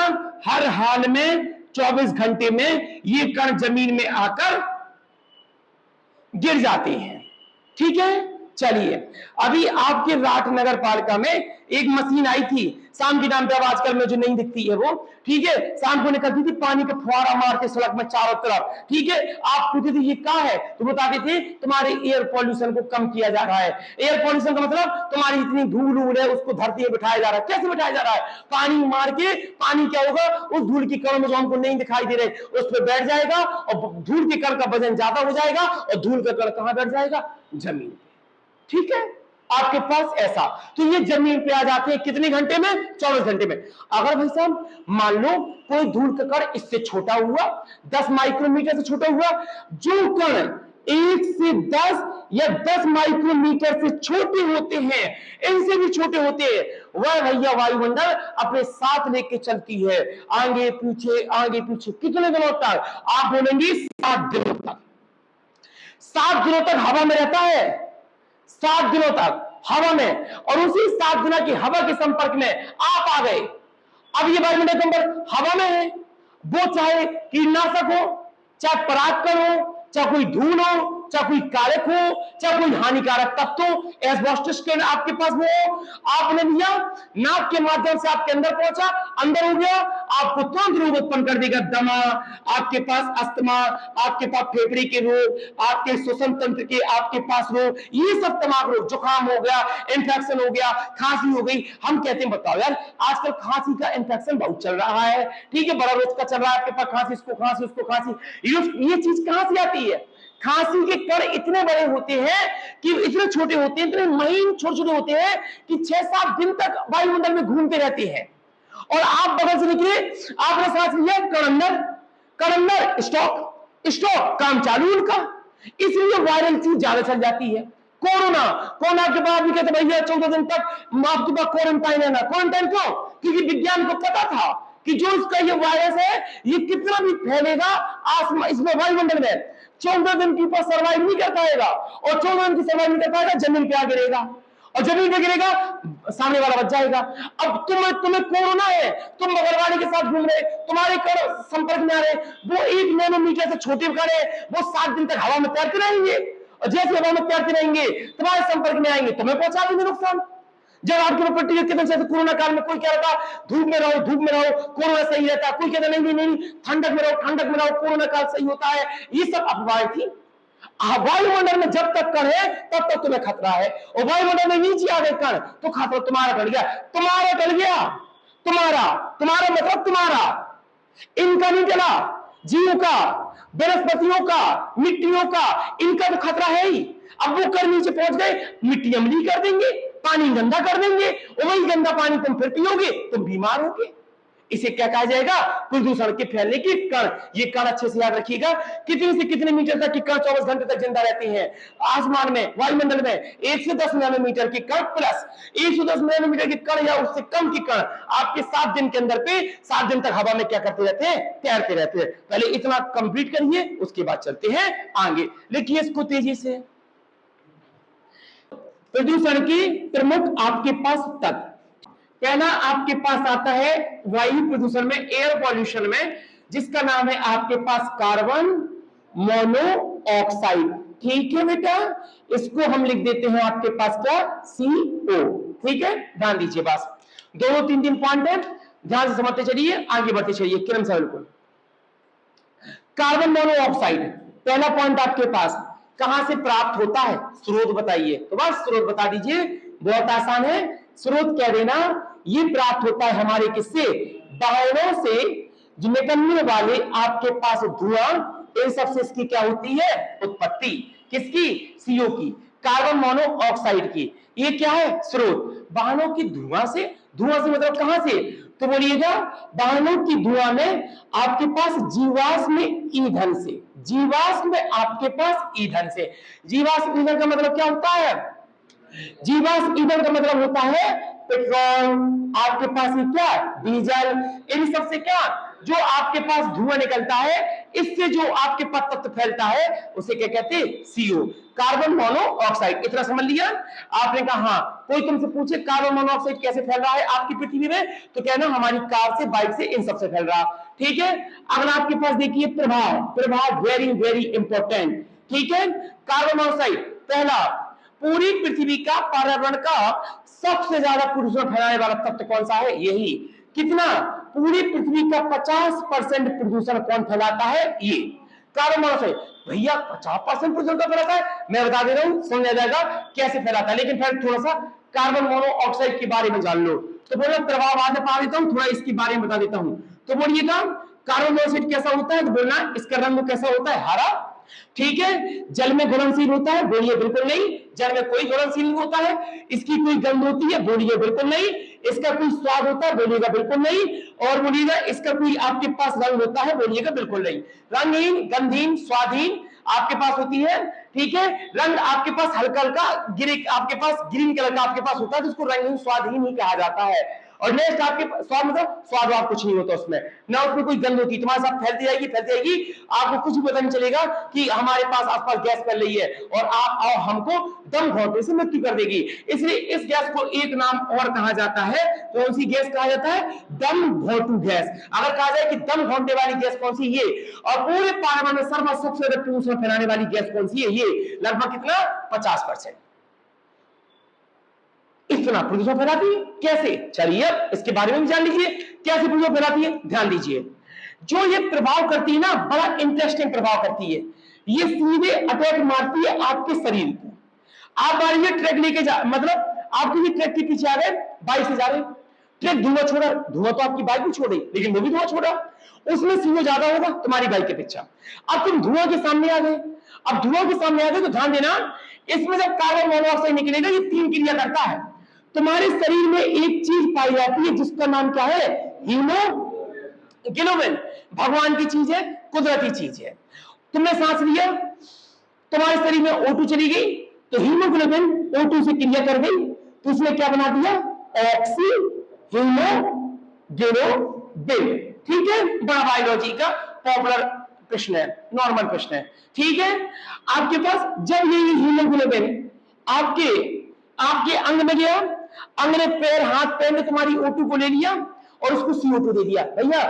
हर हाल में 24 घंटे में ये कण जमीन में आकर गिर जाते हैं। ठीक है, चलिए अभी आपके राठ नगर पालिका में एक मशीन आई थी शाम के टाइम पे, अब आजकल में जो नहीं दिखती है वो, ठीक है, शाम को निकलती थी पानी का फुहारा मार के सड़क में चारों तरफ। ठीक है, आप पूछते थे ये क्या है तो बताते थे तुम्हारे एयर पॉल्यूशन को कम किया जा रहा है। एयर पॉल्यूशन का मतलब तुम्हारी इतनी धूल उड़ है उसको धरती में बिठाया जा रहा है। कैसे बिठाया जा रहा है? पानी मार के, पानी क्या होगा उस धूल की कण में जो हमको नहीं दिखाई दे रहे उस पर बैठ जाएगा और धूल के कण का वजन ज्यादा हो जाएगा और धूल का कण कहां बैठ जाएगा? जमीन पे। ठीक है, आपके पास ऐसा, तो ये जमीन पे आ जाते हैं कितने घंटे में? 24 घंटे में। अगर भाई साहब मान लो कोई धूल का कण इससे छोटा हुआ, 10 माइक्रोमीटर से छोटा हुआ, जो कण 1 से 10 या 10 माइक्रोमीटर से छोटे होते हैं, इनसे भी छोटे होते हैं, वह भैया वायुमंडल अपने साथ लेके चलती है आगे पीछे कितने दिनों तक? आप बोलेंगे 7 दिनों तक। 7 दिनों तक हवा में रहता है, 7 दिनों तक हवा में, और उसी 7 दिनों की हवा के संपर्क में आप आ गए। अब ये वायुमंडल के अंदर हवा में है, वो चाहे कीटनाशक हो, चाहे परागकण हो, चाहे कोई धूल हो, चाहे कोई कारक हो, चाहे कोई हानिकारक तत्व हो, एस्बेस्टस के आपके पास वो आपने लिया, नाक के माध्यम से आपके अंदर पहुंचा, अंदर हो गया, आपको तुरंत रोग उत्पन्न कर देगा। दमा, आपके पास अस्थमा, आपके पास फेफड़े के रोग, आपके श्वसन तंत्र के आपके पास रोग, ये सब तमाम रोग, जुकाम हो गया, इन्फेक्शन हो गया, खांसी हो गई। हम कहते हैं बताओ यार आजकल खांसी का इन्फेक्शन बहुत चल रहा है, ठीक है, बड़ा रोज का चल रहा है, आपके पास खांसी, इसको खांसी, उसको खांसी, ये चीज कहां से आती है? खांसी के कण इतने बड़े होते हैं कि इतने छोटे होते हैं, इतने महीन छोटे छोटे होते हैं कि 6-7 दिन तक वायुमंडल में घूमते रहते हैं। और आप बगल से निकले, आपने सांस लिया, कण स्टॉक काम चालू उनका, इसलिए वायरल चीज ज्यादा चल जाती है। कोरोना के बाद भी कहते भैया 14 दिन तक आपके पास क्वारंटाइन है ना। क्वारंटाइन क्यों? क्योंकि विज्ञान को पता था कि जो इसका ये वायरस है ये कितना भी फैलेगा आसमान इसमें वायुमंडल में 14 दिन के ऊपर सर्वाइव नहीं कर पाएगा, और 14 दिन की सर्वाइव नहीं कर पाएगा जमीन पे आ गिरेगा, और जमीन पे गिरेगा सामने वाला बच जाएगा। अब तुम्हें कोरोना है, तुम मगरवाड़ी के साथ घूम रहे, तुम्हारे कण संपर्क में आ रहे, वो 1 नैनोमीटर से छोटे कण है, वो 7 दिन तक हवा में तैरते रहेंगे, और जैसे हवा में तैरते रहेंगे तुम्हारे संपर्क में आएंगे, तुम्हें पहुंचा देंगे नुकसान। जब आपके ऊपर पट्टी कितने से कोरोना काल में कोई कह रहा था धूप में रहो कोरोना सही रहता है, कोई कहता नहीं ठंडक में रहो कोरोना काल सही होता है, ये सब अफवाहें थी। वायुमंडल में जब तक कण है तब तक तुम्हें खतरा है, और वायुमंडल में नीचे आ गए कण तो खतरा तुम्हारा टल गया, तुम्हारा मतलब तुम्हारा, इनका नहीं चला, जीवों का, वनस्पतियों का, मिट्टियों का, इनका तो खतरा है ही। अब वो कर नीचे पहुंच गए, मिट्टी अम्लीय कर देंगे, पानी गंदा कर देंगे, और वही गंदा पानी तुम फिर पियोगे, तुम बीमार होगे। इसे क्या कहा जाएगा? प्रदूषण के फैलने के कण। ये कण अच्छे से याद रखिएगा, कितने से कितने मीटर तक के कण 24 घंटे तक जिंदा रहते हैं आसमान में, वायुमंडल में? 1 से 10 नैनोमीटर के कण प्लस 1 से 10 नैनोमीटर के कण या उससे कम के कण आपके 7 दिन के अंदर पे 7 दिन तक हवा में क्या करते रहते हैं? तैरते रहते हैं। पहले इतना कंप्लीट करिए, उसके बाद चलते हैं आगे। लिखिए इसको तेजी से। प्रदूषण की प्रमुख आपके पास तत्व, पहला आपके पास आता है वायु प्रदूषण में, एयर पॉल्यूशन में, जिसका नाम है आपके पास कार्बन मोनोऑक्साइड। ठीक है बेटा, इसको हम लिख देते हैं आपके पास क्या? CO। ठीक है, ध्यान दीजिए, बस 2-3 पॉइंट है, ध्यान से समझते चलिए, आगे बढ़ते चलिए क्रम से। बिल्कुल कार्बन मोनोऑक्साइड पहला पॉइंट आपके पास कहां से प्राप्त होता है? स्रोत बताइए। तो बस स्रोत बता दीजिए, बहुत आसान है, स्रोत कह देना, ये प्राप्त होता है हमारे किससे, वाहनों से जो निकलने वाले आपके पास धुआं, इन सबसे इसकी क्या होती है उत्पत्ति, किसकी, सीओ की, कार्बन मोनोऑक्साइड की। ये क्या है स्रोत, वाहनों की धुआं से, धुआं से मतलब कहां से, तो बोलिएगा वाहनों की धुआं में आपके पास जीवाश्म ईंधन से, जीवाश्म आपके पास ईंधन से। जीवाश्म ईंधन का मतलब क्या होता है, जीवाश्म ईंधन का मतलब होता है पेट्रोल, आपके पास ये क्या डीजल, इन सब से क्या जो आपके पास धुआं निकलता है, इससे जो आपके पास तत्व फैलता है उसे क्या कहते हैं, सीओ, कार्बन मोनोऑक्साइड। इतना समझ लिया आपने कहा हाँ, कोई तुमसे पूछे कार्बन मोनोऑक्साइड कैसे फैल रहा है आपकी पृथ्वी में, तो कहना हमारी कार से, बाइक से, इन सबसे फैल रहा। ठीक है, अगला आपके पास देखिए प्रभाव, प्रभाव वेरी वेरी इंपॉर्टेंट। ठीक है, कार्बन मोनोऑक्साइड पहला, पूरी पृथ्वी का पर्यावरण का सबसे ज्यादा प्रदूषण फैलाने वाला तत्व कौन सा है, यही। कितना, पूरी पृथ्वी का 50% प्रदूषण कौन फैलाता है, ये कार्बन मोनोऑक्साइड। भैया 50% प्रदूषण का फैलाता है, मैं बता दे रहा हूं, समझ आ जाएगा कैसे फैलाता है, लेकिन फिर थोड़ा सा कार्बन मोनोऑक्साइड के बारे में जान लो। तो बोलो प्रभाव बाद में पा देता हूं, थोड़ा इसके बारे में बता देता हूं। तो बोलिएगा कार्बन मोनोऑक्साइड कैसा होता है, तो बोलना इसका रंग कैसा होता है, हरा। ठीक है, जल में घुलनशील होता है, बोलिए बिल्कुल नहीं, जल में कोई घुलनशील नहीं होता है। इसकी कोई गंध होती है, बोलिए बिल्कुल नहीं। इसका कोई स्वाद होता है, बोलिएगा बिल्कुल नहीं। और बोलिएगा इसका कोई आपके पास रंग होता है, बोलिएगा बिल्कुल नहीं। रंगहीन, गंधहीन, स्वादहीन आपके पास होती है। ठीक है, रंग आपके पास हल्का हल्का ग्रे, आपके पास ग्रीन कलर का आपके पास होता है, तो उसको रंगहीन स्वादहीन ही कहा जाता है। और नेक्स्ट आपके स्वाद मतलब स्वाद वाद कुछ नहीं होता उसमें, ना उसमें कोई गंध होती, तुम्हारे साथ फैलती जाएगी फैलती जाएगी, आपको कुछ भी पता नहीं चलेगा कि हमारे पास आसपास गैस फैल रही है, और आप और हमको दम घोंटने से मृत्यु कर देगी। इसलिए इस गैस को एक नाम और कहा जाता है, कौन सी गैस कहा जाता है, दम घोंटू गैस। अगर कहा जाए कि दम घोंटने वाली गैस कौन सी, ये। और पूरे पर्यावरण में सबसे ज्यादा प्रदूषण फैलाने वाली गैस कौन सी है, ये। लगभग कितना, 50%। इतना प्रदूषण फैलाती है, कैसे, चलिए अब इसके बारे में भी जान लीजिए कैसे प्रदूषण फैलाती है। ध्यान दीजिए, जो ये प्रभाव करती है ना, बड़ा इंटरेस्टिंग प्रभाव करती है। ये सीधे अटैक मारती है आपके शरीर को। आप मान लीजिए ट्रक लेके जा, मतलब आप किसी ट्रक के पीछे आ गए, बाइक से जा रहे, ट्रक धुआं छोड़ा, धुआं तो आपकी बाइक भी छोड़ी, लेकिन वो भी धुआं छोड़ा, उसमें सीओ ज्यादा होगा तुम्हारी बाइक के पीछे। अब तुम धुआं के सामने आ गए, अब धुआं के सामने आ गए तो ध्यान देना, इसमें जब कार्बन मोनोऑक्साइड निकलेगा, ये 3 क्रिया करता है। तुम्हारे शरीर में एक चीज पाई जाती है जिसका नाम क्या है, हीमोग्लोबिन। भगवान की चीज है, कुदरती चीज है। तुमने सांस लिया, तुम्हारे शरीर में O2 चली गई, तो हीमोग्लोबिन O2 से क्रिया कर गई, तो उसने क्या बना दिया, ऑक्सी हीमोग्लोबिन। ठीक है, बड़ा बायोलॉजी का पॉपुलर प्रश्न है, नॉर्मल प्रश्न है। ठीक है, आपके पास जब ये हीमोग्लोबिन आपके अंग में गया, अंग ने पैर हाथ पैर में तुम्हारी O2 को ले लिया और उसको CO2 दे दिया, भैया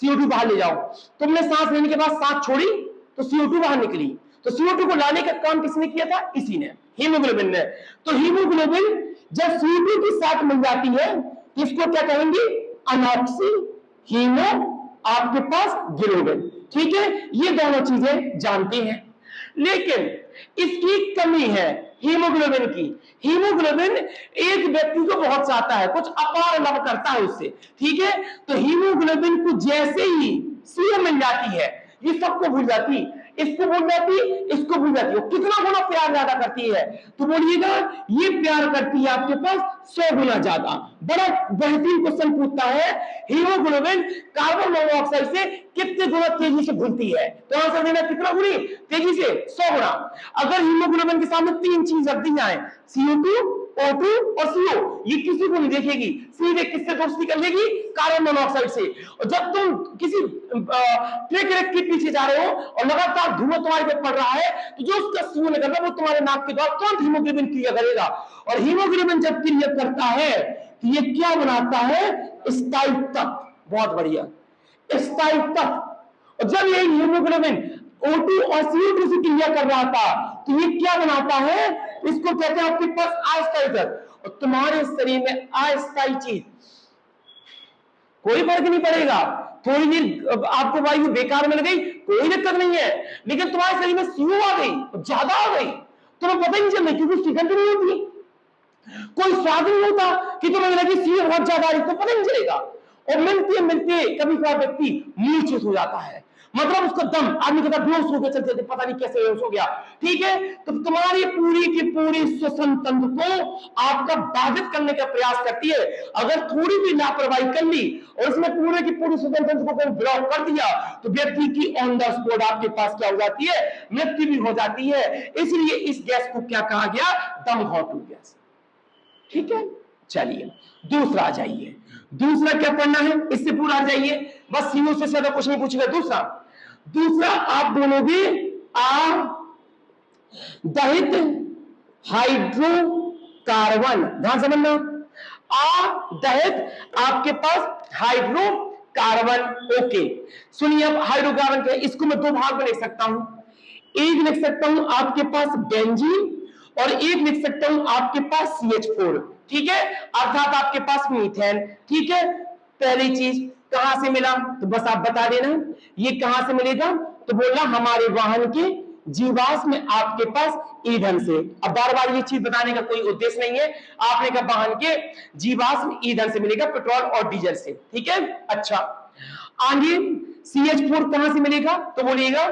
CO2 बाहर ले जाओ। तुमने सांस लेने के बाद सांस छोड़ी तो CO2 बाहर निकली, तो CO2 को लाने का काम किसने किया था, इसी ने, हीमोग्लोबिन ने। तो हीमोग्लोबिन जब CO2 के साथ मिल जाती है, इसको क्या कहेंगे, अनऑक्सी हीमो आपके पास ग्लोबिन। ठीक है, ये दोनों चीजें जानते हैं, लेकिन इसकी कमी है हीमोग्लोबिन की। हीमोग्लोबिन एक व्यक्ति को बहुत चाहता है, कुछ अपार लव करता है उससे। ठीक है, तो हीमोग्लोबिन को जैसे ही सीओ मिल जाती है, ये सबको भूल जाती, इसको भूल जाती, इसको भूल जाती है। कितना गुना प्यार ज्यादा करती है, तो बोलिएगा ये प्यार करती है आपके पास 100 गुना ज्यादा। बड़ा बेहतरीन क्वेश्चन पूछता है, हीमोग्लोबिन कार्बन मोनोऑक्साइड से कितने गुना तेजी से घुलती है, तो आंसर देना कितना गुनी तेजी से, 100 गुना। अगर हीमोग्लोबिन के सामने 3 चीज रख दी जाए, CO2, O2 और CO, ये किसी को नहीं देखेगी, सीधे किससे दोस्ती कर लेगी, कार्बन मोनोऑक्साइड से। और जब तुम किसी ट्रक के पीछे जा रहे हो और लगातार धुआं तुम्हारे पे पड़ रहा है, तो जो उसका CO निकल रहा है वो तुम्हारे नाक के द्वारा तुरंत हीमोग्लोबिन क्रिया करेगा। और हीमोग्लोबिन जब क्रिया करता है तो ये क्या बनाता है, स्थायी तत्व। बहुत बढ़िया, स्थायी तत्व। और जब ये हीमोग्लोबिन O2 और CO2 से क्रिया कर रहा था, तो ये क्या बनाता है, इसको कहते हैं आपके पास अस्थायी तत्व। और तुम्हारे शरीर में अस्थायी चीज कोई फर्क नहीं पड़ेगा, थोड़ी देर आपको वायु बेकार मिल गई, कोई दिक्कत नहीं है, लेकिन तुम्हारे शरीर में CO आ गई, ज्यादा आ गई, तुम्हें पता ही नहीं चल रही, क्योंकि उसकी गंध नहीं होती। कोई स्वाद नहीं होता कि तुम्हें लगे सी बहुत ज्यादा तो पता नहीं चलेगा। और मिलते मिलते कभी कभार व्यक्ति मूर्छित हो जाता है, मतलब उसका दम, आदमी कहता बेहोश हो गया, चलते पता नहीं कैसे बेहोश हो गया। ठीक है, तो तुम्हारी पूरी की पूरी श्वसन तंत्र को आपका बाधित करने का प्रयास करती है। अगर थोड़ी भी लापरवाही कर ली और उसमें पूरे की पूरी श्वसन तंत्र को ब्लॉक कर दिया तो व्यक्ति की ऑन द स्पॉट आपके पास क्या हो जाती है, मृत्यु भी हो जाती है। इसलिए इस गैस को क्या कहा गया, दम घोंटू गैस। ठीक है, चलिए दूसरा आ जाइए। दूसरा क्या पढ़ना है, इससे पूरा आ जाइए, बस सीओ से ज्यादा कुछ नहीं पूछेगा। दूसरा आप बोलोगे दहित हाइड्रोकार्बन। ध्यान समझना, दहित आपके पास हाइड्रोकार्बन। ओके, सुनिए अब हाइड्रोकार्बन क्या है, इसको मैं दो भाग में लिख सकता हूं। एक लिख सकता हूं आपके पास बेंजीन और एक लिख सकता हूं आपके पास CH4। ठीक है, अर्थात आपके पास मीथेन। ठीक है, पहली चीज कहां से मिला, तो बस आप बता देना ये कहां से मिलेगा, तो बोलना हमारे वाहन के जीवाश्म में आपके पास ईंधन से। अब बार बार ये चीज बताने का कोई उद्देश्य नहीं है, आपने कहा वाहन के जीवाश्म ईंधन से मिलेगा, पेट्रोल और डीजल से। ठीक है, अच्छा आगे CH4 कहां से मिलेगा, तो बोलिएगा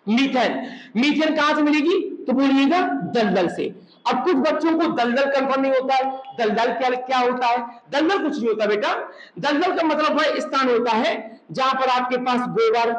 मीथेन। मीथेन कहां से मिलेगी, तो बोलिएगा दलदल से। अब कुछ बच्चों को दलदल कंफर्म नहीं होता है, दलदल क्या क्या होता है, दलदल कुछ नहीं होता बेटा। दलदल का मतलब वह स्थान होता है जहां पर आपके पास गोबर,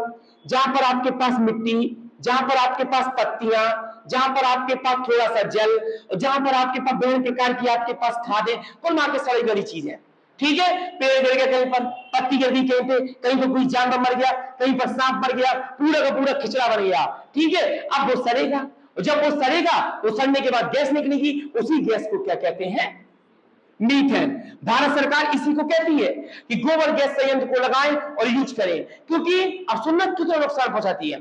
जहां पर आपके पास मिट्टी, जहां पर आपके पास पत्तियां, जहां पर आपके पास थोड़ा सा जल, जहां पर आपके पास विभिन्न प्रकार की आपके पास खादें, कुल मिला के सारी गली चीज है। ठीक है, पेड़ गिर गया कहीं पर, पत्ती गिर गई कहीं पे, कहीं पर कोई जानवर मर गया, कहीं पर सांप मर गया, पूरा का पूरा खिचड़ा बन गया। ठीक है, अब वो सड़ेगा, और जब वो सड़ेगा तो सड़ने के बाद गैस निकलेगी, उसी गैस को क्या कहते हैं, मीथेन। भारत सरकार इसी को कहती है कि गोबर गैस संयंत्र को लगाएं और यूज करें, क्योंकि अब सुनना कितना नुकसान पहुंचाती है।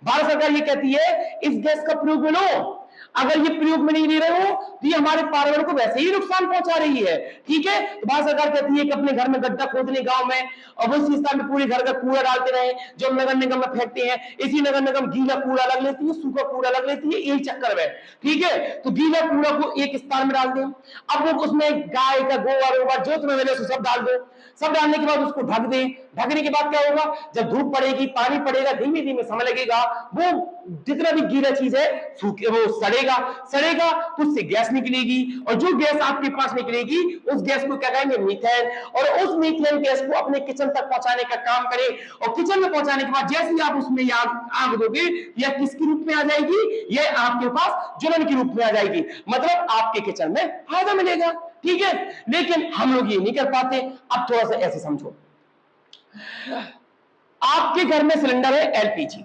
भारत सरकार ये कहती है इस गैस का प्रयोग में लो, अगर ये प्रयोग में नहीं ले रहे हो तो ये हमारे पर्यावरण को वैसे ही नुकसान पहुंचा रही है। ठीक है, तो भारत सरकार कहती है कि अपने घर में गड्ढा खोदने गांव में और उसी स्थान में पूरे घर का कूड़ा डालते रहे, जो नगर निगम में फेंकते हैं, इसी नगर निगम गीला कूड़ा अलग लेती है, सूखा कूड़ा अलग लेती है, यही चक्कर में। ठीक है, तो गीला कूड़ा को एक स्थान में डाल दें, अब वो उसमें गाय का गोबर जो तुम्हें मिले सब डाल दो, सब डालने के बाद उसको ढक दें। ढकने के बाद क्या होगा, जब धूप पड़ेगी, पानी पड़ेगा, धीमे धीमे समय लगेगा, वो जितना भी गीला चीज है सूखे वो सड़ेगा तो उससे गैस निकलेगी, और जो गैस आपके पास निकलेगी उस गैस को क्या कहेंगे, मीथेन। और उस मीथेन गैस को अपने किचन तक पहुंचाने का काम करें, और किचन में पहुंचाने के बाद जैसे ही आप उसमें आग दोगे, यह किसके रूप में आ जाएगी, यह आपके पास ज्वलन के रूप में आ जाएगी, मतलब आपके किचन में फायदा मिलेगा। ठीक है, लेकिन हम लोग ये नहीं कर पाते। अब थोड़ा सा ऐसे समझो, आपके घर में सिलेंडर है LPG,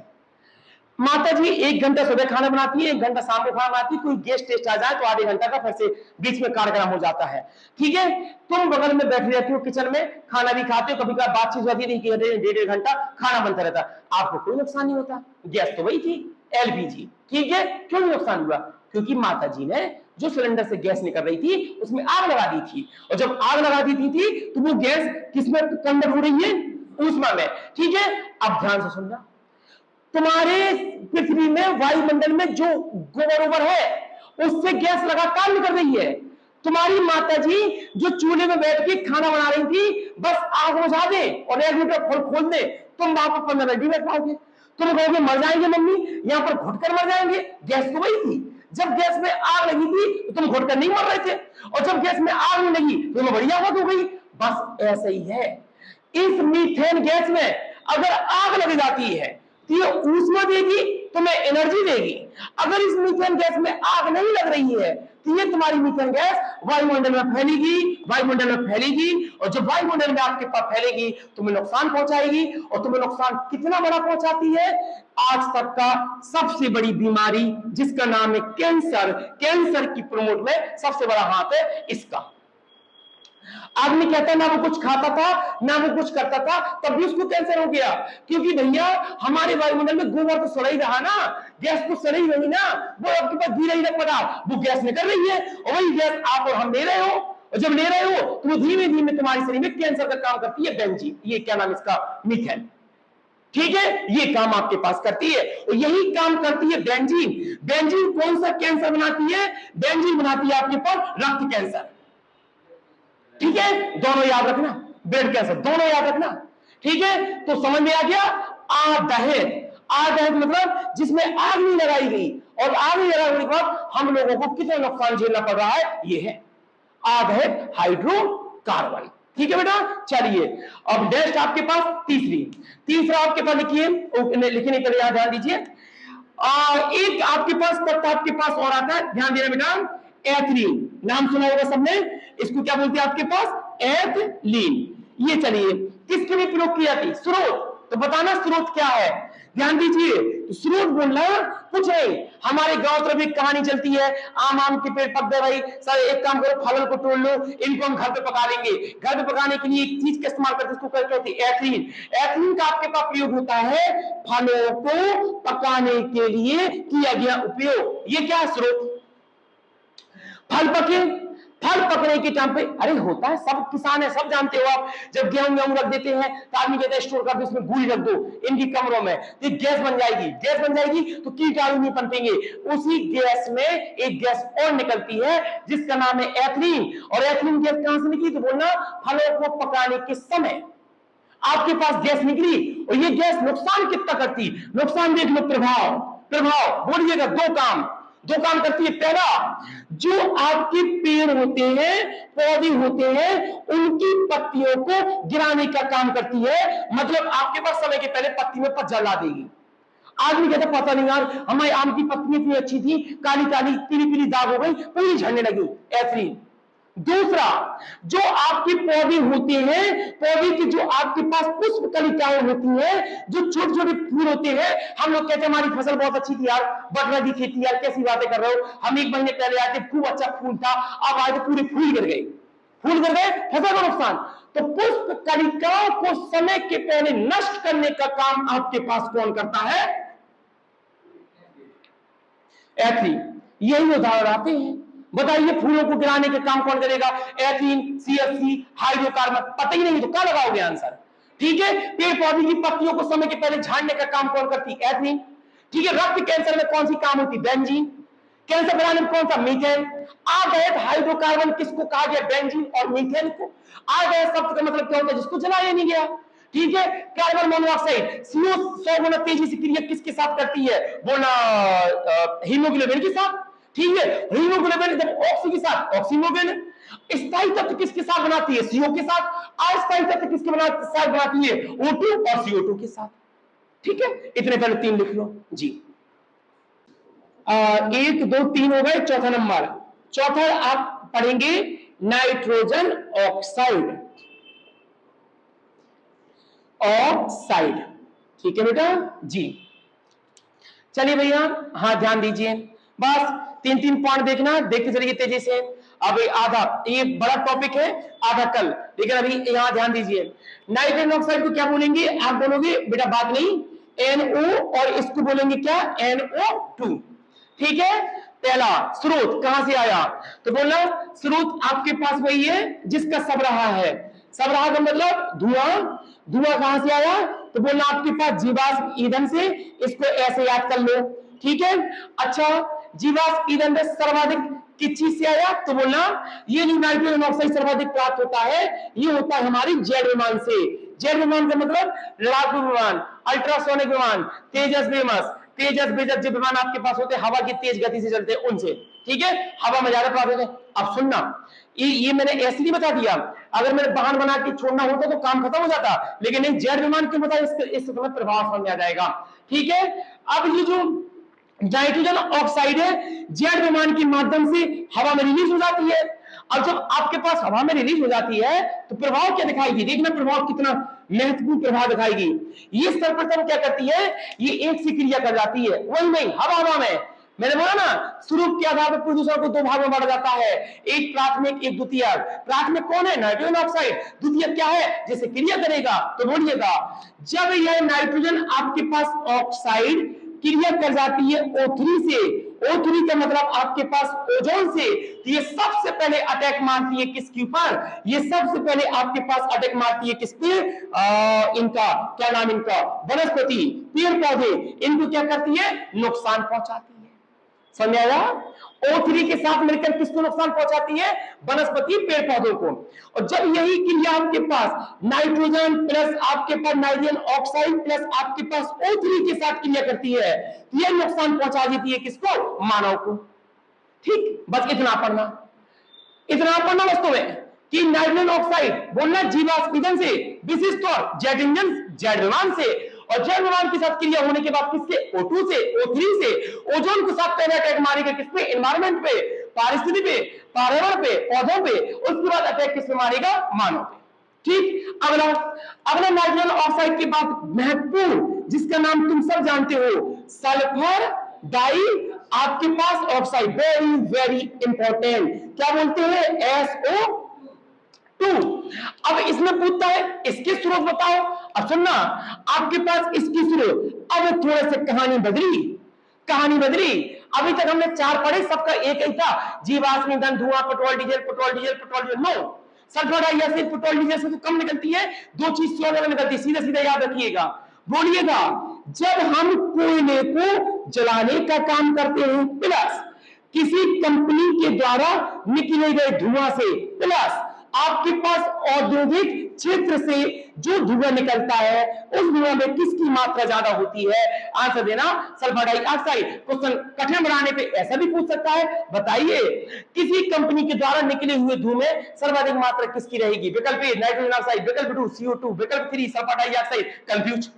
माता जी 1 घंटा सुबह खाना बनाती है, 1 घंटा शाम को खाना बनाती है, कोई गेस्ट टेस्ट आ जाए तो आधे घंटा का फिर से बीच में कार्यक्रम हो जाता है। ठीक है, तुम बगल में बैठी रहती हो किचन में, खाना भी खाते हो, कभी कभार बातचीत होती नहीं कि 1.5 घंटा खाना बनता रहता, आपको कोई नुकसान नहीं होता, गैस तो वही थी LPG। ठीक है, क्यों नुकसान हुआ, क्योंकि माता जी ने जो सिलेंडर से गैस निकल रही थी उसमें आग लगा दी थी, और जब आग लगा दी थी तो वो गैस किसमें कन्वर्ट हो रही है, ऊष्मा में। ठीक है, अब ध्यान से सुनना, तुम्हारे पृथ्वी में वायुमंडल में जो गोबर ओबर है उससे गैस लगातार निकल रही है। तुम्हारी माता जी जो चूल्हे में बैठ के खाना बना रही थी, बस आग बुझा दे और रेगुलेटर खोल दे, तुम वहां पर 15 मिनट बैठ पाओगे। तुम कहोगे मर जाएंगे मम्मी, यहाँ पर घुटकर मर जाएंगे, गैस तो वही थी। जब गैस में आग लगी थी तो तुम घुटकर नहीं मर रहे थे, और जब गैस में आग नहीं लगी तो तुम्हें बढ़िया आवाज हो गई। बस ऐसे ही है, इस मीथेन गैस में अगर आग लग जाती है तो ये ऊष्मा देगी, तुम्हें एनर्जी देगी। अगर इस मीथेन गैस में आग नहीं लग रही है तो ये तुम्हारी मीथेन गैस वायुमंडल में फैलेगी, और जब वायुमंडल में आपके पास फैलेगी तुम्हें नुकसान पहुंचाएगी। और तुम्हें नुकसान कितना बड़ा पहुंचाती है, आज तक का सबसे बड़ी बीमारी जिसका नाम है कैंसर की प्रमोट में सबसे बड़ा हाथ है इसका। आदमी कहता है ना वो कुछ खाता था ना वो कुछ करता था, तब भी उसको कैंसर हो गया, क्योंकि भैया हमारे वायुमंडल में गोबर तो सड़ ही रहा ना, गैस तो सड़ ही रही ना, वो आपके पास गीला ही पड़ा, वो गैस निकल रही है, और वही गैस आप और हम ले रहे हो, और जब ले रहे हो तो वो धीमे धीमे तुम्हारे शरीर में कैंसर का काम करती है बेंजीन, ये क्या नाम इसका, मीथेन। ठीक है, ये काम आपके पास करती है। और यही काम करती है बेंजीन। बेंजीन कौन सा कैंसर बनाती है? बेंजीन बनाती है आपके पास रक्त कैंसर। ठीक है, दोनों याद रखना, ब्लड कैंसर दोनों याद रखना। ठीक है, तो समझ में आ गया। आदहन, आदहन मतलब जिसमें आग नहीं लगाई गई, और आग नहीं लगाने के बाद हम लोगों को कितना नुकसान झेलना पड़ रहा है, ये है आदहन हाइड्रोकार्बन। ठीक है बेटा, चलिए अब नेक्स्ट आपके पास तीसरा आपके पास लिखिए, लिखने के लिए ध्यान दीजिए। एक आपके पास तत्व आपके पास और आता है, ध्यान देना बेटा, एथिलीन। नाम सुना होगा सबने, इसको क्या बोलते हैं आपके पास? एथिलीन। ये चलिए किसके लिए प्रयोग की जाती? स्रोत। तो बताना स्रोत क्या है, ध्यान दीजिए। तो स्रोत बोलना कुछ नहीं, हमारे गांव तरफ एक कहानी चलती है, आम के पेड़ पक गए भाई, सर एक काम करो फल को तोड़ लो, इनको हम घर पे पका लेंगे। घर पे पकाने के लिए एक चीज का इस्तेमाल करते हैं, इसको क्या कहते हैं? एथिलीन। एथिलीन का आपके पास प्रयोग होता है फलों को पकाने के लिए किया गया उपयोग। ये क्या है? स्रोत। फल पके, फल पकने के टाइम पे अरे होता है, सब किसान है, सब जानते हो आप, जब गेहूं रख देते हैं तो आदमी कहते हैं स्टोर कर दो, इसमें गुड़ी रख दो इनकी कमरों में, तो गैस बन जाएगी। गैस बन जाएगी तो कीटाणु नहीं पनपेंगे। उसी गैस में एक गैस और निकलती है जिसका नाम है एथिलीन। और एथिलीन गैस कहां से निकली? तो बोलना फलों को पकाने के समय आपके पास गैस निकली। और ये गैस नुकसान कितना करती? नुकसान देख लो, प्रभाव। प्रभाव बोलिएगा, दो काम करती है। पहला, जो आपके पेड़ होते हैं, पौधे होते हैं, उनकी पत्तियों को गिराने का काम करती है। मतलब आपके पास समय के पहले पत्ती में पतझड़ ला देगी। आदमी कहता पता नहीं यार, हमारी आम की पत्ती इतनी अच्छी थी, काली काली पीली पीली दाग हो गई, पूरी झड़ने लगी। एथिलीन। दूसरा, जो आपके पौधे होते हैं, पौधे की जो आपके पास पुष्प कलिकाएं होती हैं, जो छोटे छोटे फूल होते हैं, हम लोग कहते हैं हमारी फसल बहुत अच्छी थी यार, बटना की खेती यार, कैसी बातें कर रहे हो, हम एक महीने पहले आए थे, खूब अच्छा फूल था, अब आए थे पूरे फूल गिर गए, फसल का नुकसान। तो पुष्प कलिकाओं को समय के पहले नष्ट करने का काम आपके पास कौन करता है? एथिलीन। यही उदाहरण आते हैं। बताइए फूलों को गिराने के काम कौन करेगा? Ethylene, CFC, hydrocarbon. पता ही नहीं तो क्या लगाओगे आंसर? ठीक है, पेड़ पौधे की पत्तियों को समय के पहले झाड़ने का काम कौन करती? एथिलीन। ठीक है, रक्त कैंसर में कौन सी काम होती? बेंजीन। कैंसर बनाने में कौन सा? मीथेन। आगैत हाइड्रोकार्बन किसको कहा गया? बेंजीन और मीथेन को। आगैत शब्द का मतलब क्या होता है? जिसको जलाया नहीं गया। ठीक है, कार्बन मोनोऑक्साइड CO 100 गुना तेजी से क्रिया किसके साथ करती है? बोला हीमोग्लोबिन के साथ। ठीक है, हीमोग्लोबिन जब ऑक्सी के साथ, ऑक्सीमोबिन। स्थायी तत्व किसके साथ बनाती है? CO के साथ। अस्थायी तत्व किसके साथ बनाती है? O2 और CO2 के साथ। ठीक है, इतने पहले 3 लिख लो जी। 1 2 3 हो गए। चौथा आप पढ़ेंगे नाइट्रोजन ऑक्साइड। ठीक है बेटा जी। चलिए भैया, हाँ ध्यान दीजिए, बस 3 पॉइंट देखना, देखते चलिए तेजी से। अब आधा, ये बड़ा टॉपिक है, आधा कल, लेकिन अभी यहाँ ध्यान दीजिए। नाइट्रोजन ऑक्साइड को क्या बोलेंगे? आप बोलोगे बेटा बात नहीं, NO, और इसको बोलेंगे क्या? NO2। ठीक है, पहला स्रोत कहां से आया? तो बोलना स्रोत आपके पास वही है जिसका सब रहा है। सब रहा का मतलब धुआं। धुआं कहां से आया? तो बोलना आपके पास जीवाश्म ईंधन से। इसको ऐसे याद कर लो। ठीक है, अच्छा, जीवाश्म ईंधन में सर्वाधिक किस चीज से आया? तो बोलना ये जो नाइट्रोजन ऑक्साइड सर्वाधिक प्राप्त होता है, ये होता है हमारी जेट विमान से। जेट विमान का मतलब लड़ाकू विमान, अल्ट्रासोनिक विमान, तेजस बेजस जो विमान आपके पास होते हैं, हवा की तेज गति से चलते हैं, उनसे। ठीक है, हवा में ज्यादा प्राप्त होते हैं। अब सुनना, ये मैंने ऐसे नहीं बता दिया, अगर मैंने वाहन बना के छोड़ना होता तो काम खत्म हो जाता, लेकिन नहीं, जेट विमान क्यों बताया? इससे तुम्हें प्रभाव समझ आ जाएगा। ठीक है, अब ये जो नाइट्रोजन ऑक्साइड है, जेट विमान के माध्यम से हवा में रिलीज हो जाती है। अब जब आपके पास हवा में रिलीज हो जाती है तो प्रभाव क्या दिखाएगी? देखना प्रभाव कितना महत्वपूर्ण प्रभाव दिखाएगी। ये सर्वप्रथम क्या करती है? ये एक सी क्रिया कर जाती है, वही नहीं, हवा में। मैंने बोला ना, स्वरूप के आधार पर प्रदूषण को 2 भागों में बांटा जाता है, एक प्राथमिक, एक द्वितीयक। प्राथमिक कौन है? Nitrogen oxide. द्वितीयक क्या है? जैसे क्रिया करेगा। तो बोलिएगा, जब यह नाइट्रोजन आपके पास ऑक्साइड क्रिया कर जाती है O3 से, O3 का मतलब आपके पास ओजोन से, तो ये सबसे पहले अटैक मारती है किसके ऊपर, ये सबसे पहले आपके पास अटैक मारती है किस पे, इनका क्या नाम, इनका वनस्पति, पेड़ पौधे, इनको क्या करती है, नुकसान पहुंचाती है। समझ आया? O3 के साथ मिलकर किसको नुकसान पहुंचाती है, वनस्पति पेड़ पौधों को। और जब यही क्रिया आपके पास नाइट्रोजन प्लस आपके पास नाइट्रोजन ऑक्साइड प्लस आपके पास O3 के साथ क्रिया करती है, तो यह नुकसान पहुंचा देती है किसको, मानव को। ठीक, बस इतना पढ़ना वस्तु में कि नाइट्रोजन ऑक्साइड बोलना जीवाश्म ईंधन से, विशिष्ट तौर जेट इंजन, जेट विमान से, और जेट विमान के साथ क्रिया होने के बाद किससे, O2 से, O3 से, ओजोन के साथ पहले अटैक मारेगा किसपे, एनवायरमेंट पे, पारिस्थितिकी पे, पर्यावरण पे, पौधों पे, उसके बाद अटैक किसपे मारेगा, मानव पे। ठीक, अगला नाइट्रोजन ऑक्साइड के बाद महत्वपूर्ण, जिसका नाम तुम सब जानते हो, सल्फर डाई आपके पास ऑक्साइड, वेरी वेरी इंपॉर्टेंट, क्या बोलते हैं, SO2। अब इसमें पूछता है इसके स्रोत बताओ। अब सुनना, आपके पास इसकी स्रोत, अब थोड़ा से कहानी बदली। अभी तक हमने 4 पढ़े, सबका एक ही था, जीवाश्म ईंधन, धुआं, petrol diesel. No, sulphur dioxide petrol diesel से तो कम निकलती है, 2 चीज से ज्यादा निकलती है, सीधे याद रखिएगा, बोलिएगा, जब हम कोयले को जलाने का काम करते हैं, प्लस किसी कंपनी के द्वारा निकले गए धुआं से, प्लस आपके पास औद्योगिक क्षेत्र से जो धुआं निकलता है, उस धुआं में किसकी मात्रा ज्यादा होती है, आंसर देना सल्फर डाइऑक्साइड। क्वेश्चन कठिन बनाने पे ऐसा भी पूछ सकता है, बताइए किसी कंपनी के द्वारा निकले हुए धुएं में सर्वाधिक मात्रा किसकी रहेगी, विकल्प ए नाइट्रोजन ऑक्साइड, विकल्प 2 CO2, विकल्प 3 सल्फर डाइऑक्साइड। कंफ्यूज,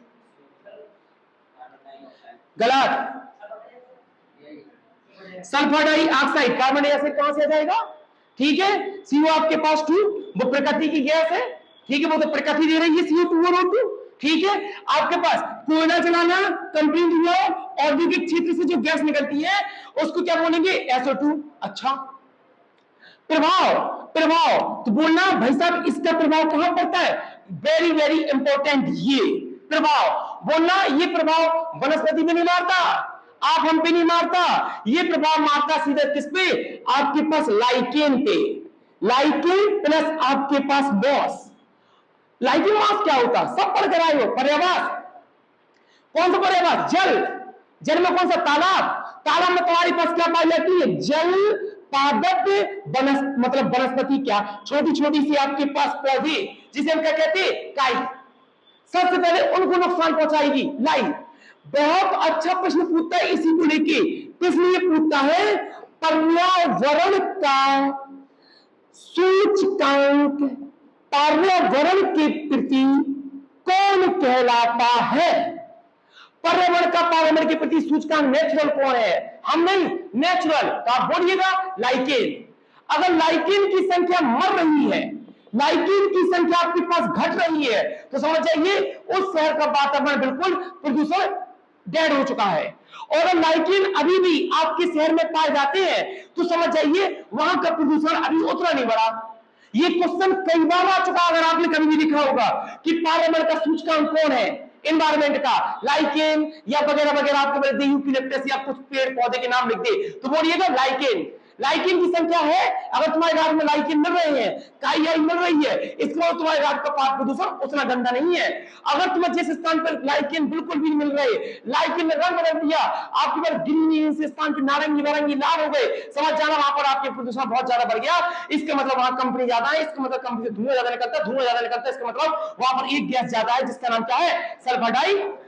गलत, सल्फर डाइऑक्साइड, कार्बन डाइऑक्साइड कहां से आ जाएगा, ठीक है, CO आपके पास 2, वो प्रकृति की गैस है, ठीक है, वो तो प्रकृति दे रही है CO2 और O2, ठीक है। आपके पास कोयला जलाना, कंपनी धुआं, औद्योगिक क्षेत्र से जो गैस निकलती है उसको क्या बोलेंगे, SO2। अच्छा, प्रभाव तो बोलना भाई साहब इसका प्रभाव कहां पड़ता है, वेरी वेरी इंपॉर्टेंट, ये प्रभाव बोलना, ये प्रभाव वनस्पति में नहीं मारता, आप हम पे नहीं मारता, ये प्रभाव मारता सीधे किस पे, आपके पास लाइकेन पे, लाइकेन प्लस आपके पास मॉस। लाइकेन मॉस क्या होता, सब पढ़ कर आए हो, पर्यावास, कौन सा पर्यावास, जल में कौन सा, तालाब में तुम्हारे पास क्या पाई जाती है, जल पादप मतलब वनस्पति, क्या छोटी छोटी सी आपके पास पौधे, जिसे हम क्या कहते हैं, काई, सबसे पहले उनको नुकसान पहुंचाएगी लाई। बहुत अच्छा प्रश्न पूछता है इसी को लेके, इसलिए पूछता है पर्यावरण का सूचकांक पर्यावरण के प्रति कौन कहलाता है, पर्यावरण का पर्यावरण के प्रति सूचकांक नेचुरल कौन है, हम नहीं, नेचुरल, तो आप बोलिएगा लाइकेन। अगर लाइकेन की संख्या मर रही है, लाइकेन की संख्या आपके पास घट रही है, तो समझ जाइए उस शहर का वातावरण बिल्कुल प्रदूषण डेड हो चुका है। और अगर लाइकेन अभी भी आपके शहर में पाए जाते हैं तो समझ जाइए वहां का प्रदूषण अभी उतना नहीं बढ़ा। ये क्वेश्चन कई बार आ चुका, अगर आपने कभी भी लिखा होगा कि पर्यावरण का सूचकांक कौन है, एनवायरमेंट का, लाइकेन या वगैरह वगैरह, आपको बोल दे यूकेलिप्टस या कुछ पेड़ पौधे के नाम लिख दे तो बोलिएगा लाइकेन। लाइकेन की संख्या है, अगर तुम्हारे घाट में लाइकेन मिल रहे हैं, काई मिल रही है, इसके बाद तुम्हारे घाट का पाठ प्रदूषण उतना गंदा नहीं है। अगर तुम्हें जिस स्थान पर लाइकेन बिल्कुल भी मिल रहे, लाइकेन ने रंग बदल दिया, आपके पास ग्रीन से स्थान पर नारंगी नारंगी लाल हो गए, समझ जाना वहां पर आपके प्रदूषण बहुत ज्यादा बढ़ गया। इसका मतलब वहां कंपनी ज्यादा है, इसका मतलब कंपनी से धुआं ज्यादा निकलता है, धुआं ज्यादा निकलता है, इसका मतलब वहां पर एक गैस ज्यादा है जिसका नाम क्या है, सल्फर डाइऑक्साइड।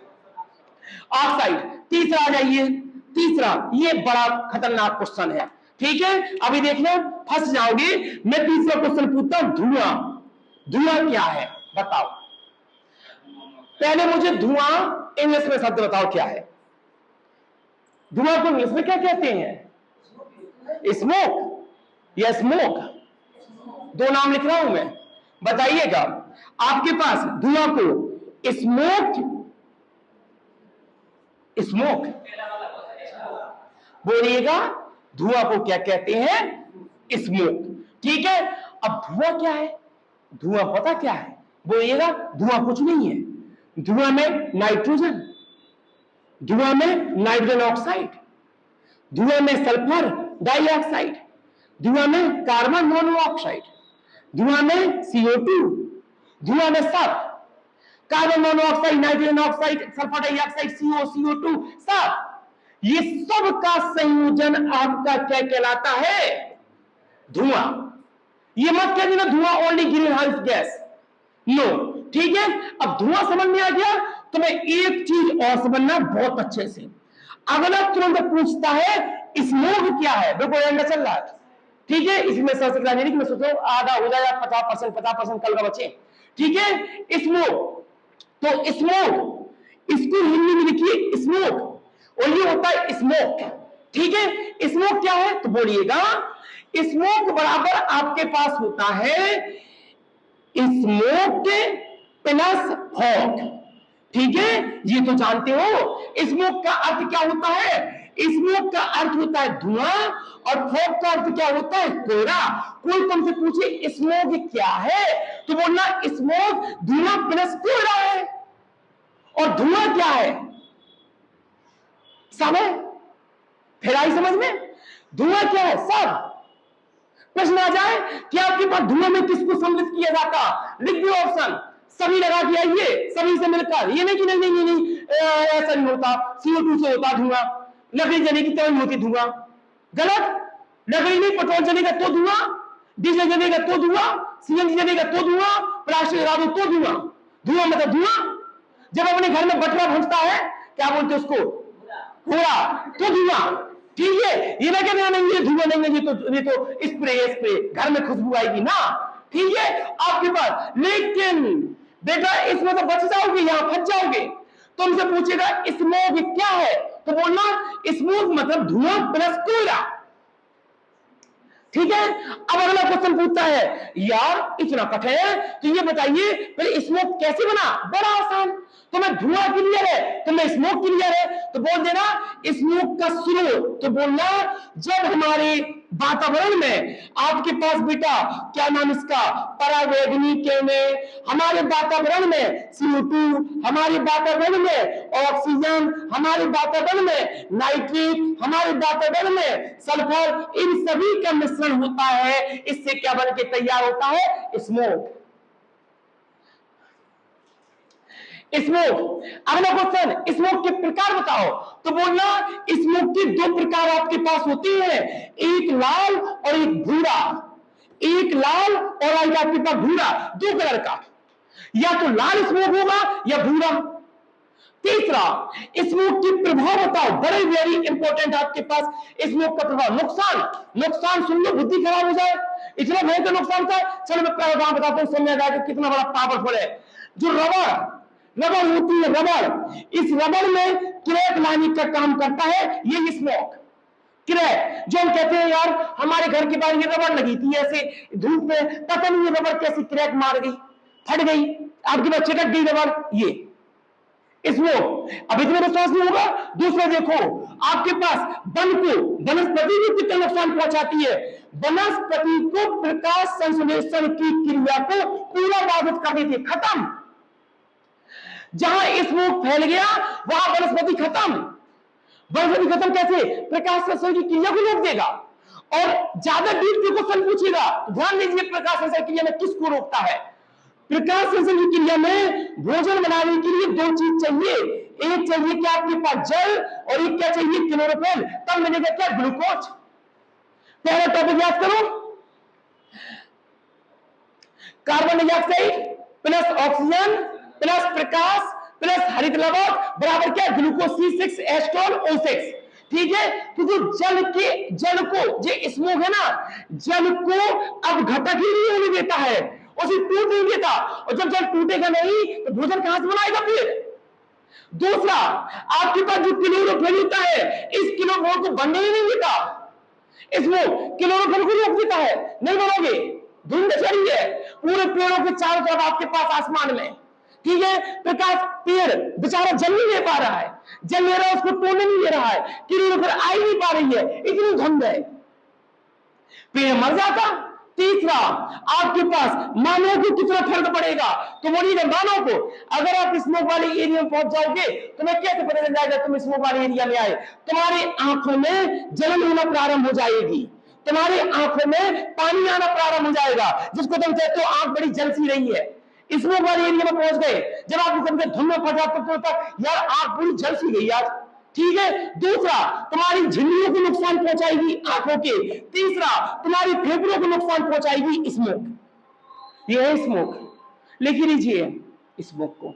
तीसरा आ जाइए, तीसरा ये बड़ा खतरनाक क्वेश्चन है, ठीक है, अभी देखना फंस जाओगे। मैं तीसरा क्वेश्चन पूछता हूं, धुआं क्या है बताओ। पहले मुझे धुआं इंग्लिश में शब्द बताओ क्या है, धुआं को इंग्लिश में क्या कहते हैं, स्मोक या स्मोक, दो नाम लिख रहा हूं मैं, बताइएगा। आपके पास धुआं को स्मोक बोलिएगा, धुआं को क्या कहते हैं, स्मोक, ठीक है। अब धुआं क्या है, धुआं पता क्या है, बोलिएगा धुआं कुछ नहीं है, धुआं में नाइट्रोजन, धुआं में नाइट्रोजन ऑक्साइड, धुआं में सल्फर डाइऑक्साइड, धुआं में कार्बन मोनोऑक्साइड, धुआं में CO2, धुआं में सब carbon monoxide, nitrogen oxide, sulphur dioxide, CO2 सब, ये सब का संयोजन आपका क्या कहलाता है? धुआं। ये मत कह देना धुआं only greenhouse gas, no, ठीक है। अब धुआं समझ में आ गया तो मैं एक चीज और समझना बहुत अच्छे से। अगला तुरंत पूछता है स्मोक क्या है, बिल्कुल एंड चल रहा है, ठीक है। इसमें नहीं कि मैं सोच रहा हूं आधा हो जाए 50% कल का बचे, ठीक है। स्मोक, तो स्मोक इसको हिंदी में लिखिए स्मोक, और ये होता है स्मोक, ठीक है। स्मोक क्या है तो बोलिएगा, स्मोक बराबर आपके पास होता है स्मोक प्लस फॉग, ठीक है। ये तो जानते हो स्मोक का अर्थ क्या होता है? स्मोक का अर्थ होता है धुआं, और फॉग का अर्थ क्या होता है? कोहरा। कोई तुमसे पूछे स्मोक क्या है तो बोलना स्मोक धुआं प्लस कोहरा है। और धुआं क्या है? सब है, फिर आई समझ में? धुआं क्या है? सब। प्रश्न आ जाए कि आपके पास धुआं में किसको सम्मिलित किया जाता, लिख दियो ऑप्शन, सभी लगा के आइए, सभी से मिलकर। ये नहीं कि नहीं ऐसा नहीं होता, CO2 से होता धुआं, लकड़ी जलेगी तो नहीं होती धुआं, गलत। लकड़ी नहीं, पेट्रोल जलेगा तो धुआं, डीजल जलेगा तो धुआं, CNG जलेगा तो धुआं, प्लास्टिक लगा दो तो धुआं। धुआं मतलब धुआं। जब अपने घर में बटरा भूंजता है, क्या बोलते उसको? पूरा, तो धुआं, ठीक है। ये ना कहते नहीं ये धुआं नहीं है, ये तो स्प्रे घर में खुशबू आएगी ना, ठीक है आपके पास। लेकिन बेटा इसमें तो बच जाओगे, यहां फंस जाओगे। तुमसे पूछेगा स्मोक क्या है तो बोलना स्मोक मतलब धुआं प्लस कोयला, ठीक है। अब अगला क्वेश्चन पूछता है यार इतना कठिन है तो ये बताइए फिर स्मोक कैसे बना? बड़ा आसान। तो मैं धुआं क्लियर है तो मैं स्मोक क्लियर है, तो बोल देना स्मोक का स्रोत, तो बोलना जब हमारे वातावरण में आपके पास बेटा क्या नाम इसका परावैगनी में, हमारे वातावरण में CO2, हमारे वातावरण में ऑक्सीजन, हमारे वातावरण में नाइट्रेट, हमारे वातावरण में सल्फर, इन सभी का मिश्रण होता है, इससे क्या बन के तैयार होता है? स्मोक। स्मोक। अगला क्वेश्चन स्मोक के प्रकार बताओ, तो बोलना स्मोक के दो प्रकार आपके पास होते हैं, एक लाल और एक भूरा। एक लाल और आपके पास भूरा, दो कलर का, या तो लाल स्मोक होगा या भूरा। तीसरा स्मोक के प्रभाव बताओ, बड़े वेरी इंपॉर्टेंट आपके पास स्मोक का प्रभाव। नुकसान सुन लो, बुद्धि खराब हो जाए, इतना भयंकर नुकसान था। चलो मैं प्रभाव बताता हूं, समझ आएगा कितना बड़ा पावरफुल है। जो रबड़ होती है, रबड़, इस रबड़ में क्रैक लाने का काम करता है ये स्मोक। क्रैक जो हम कहते हैं यार हमारे घर के बाहर ये रबड़ लगी थी ऐसे धूप में, पता नहीं ये रबड़ कैसी क्रैक मार गई, फट गई, आपके पास चिटक गई रबड़, ये स्मोक। अब इतने विश्वास नहीं होगा। दूसरा देखो आपके पास वनस्पति को कितना नुकसान पहुंचाती है। वनस्पति को प्रकाश संश्लेषण की क्रिया को पूरा बाधित कर देती है, खत्म। जहां स्मोक फैल गया वहां वनस्पति खत्म। वनस्पति खत्म कैसे? प्रकाश संश्लेषण की क्रिया को रोक देगा। और ज्यादा डीप के क्वेश्चन पूछेगा, ध्यान दीजिए प्रकाश संश्लेषण क्रिया में किसको रोकता है। प्रकाश संश्लेषण की क्रिया में भोजन बनाने के लिए दो चीज चाहिए, एक चाहिए क्या आपके पास जल, और एक क्या चाहिए? क्लोरोफिल, तब मिलेगा क्या? ग्लूकोज। पहला टॉपिक याद करो, carbon dioxide plus oxygen plus प्रकाश प्लस हरित लवक बराबर क्या? ग्लूकोज C6H12O6, ठीक है। तो जो जल को जो स्मोक है ना, जल को अब घटक ही नहीं होने देता है, उसे टूट नहीं देता, और जब जल टूटेगा नहीं तो भोजन कहां से बनाएगा फिर? दूसरा आपके पास जो क्लोरोफिल होता है, इस क्लोरोफिल को बनने ही नहीं देता, इसमें क्लोरोफिल को रोक देता है, नहीं बनोगे, धुंध चढ़ी है पूरे पेड़ों के चारों तरफ आपके पास आसमान में, ठीक है। प्रकाश पेड़ बेचारा जल नहीं ले पा रहा है, जल ले रहा है उसको तोड़ने नहीं दे रहा है, क्लोरोफिल आ ही नहीं पा रही है, इतनी धुंध है, पेड़ मर जाता, तीसरा, आपके पास मानव को कितना फर्क पड़ेगा, तो बोलिए मानव को। अगर आप स्मोक वाले एरिया में पहुंच जाओगे, तुम्हें कैसे पता चल जाएगा तुम स्मोक वाले एरिया में आए? तुम्हारी आंखों में जलन होना प्रारंभ हो जाएगी, तुम्हारी आंखों में पानी आना प्रारंभ हो जाएगा, जिसको तुम कहते हो आंख बड़ी जलसी रही है। स्मोक वाले एरिया में पहुंच गए, जब आप धुन में फंसा तो यार आंख बड़ी जलसी गई आज, ठीक है। दूसरा, तुम्हारी झिल्लियों को नुकसान पहुंचाएगी आंखों के। तीसरा, तुम्हारी फेफड़ों को नुकसान पहुंचाएगी स्मोक। ये है स्मोक, लिख लीजिए स्मोक को।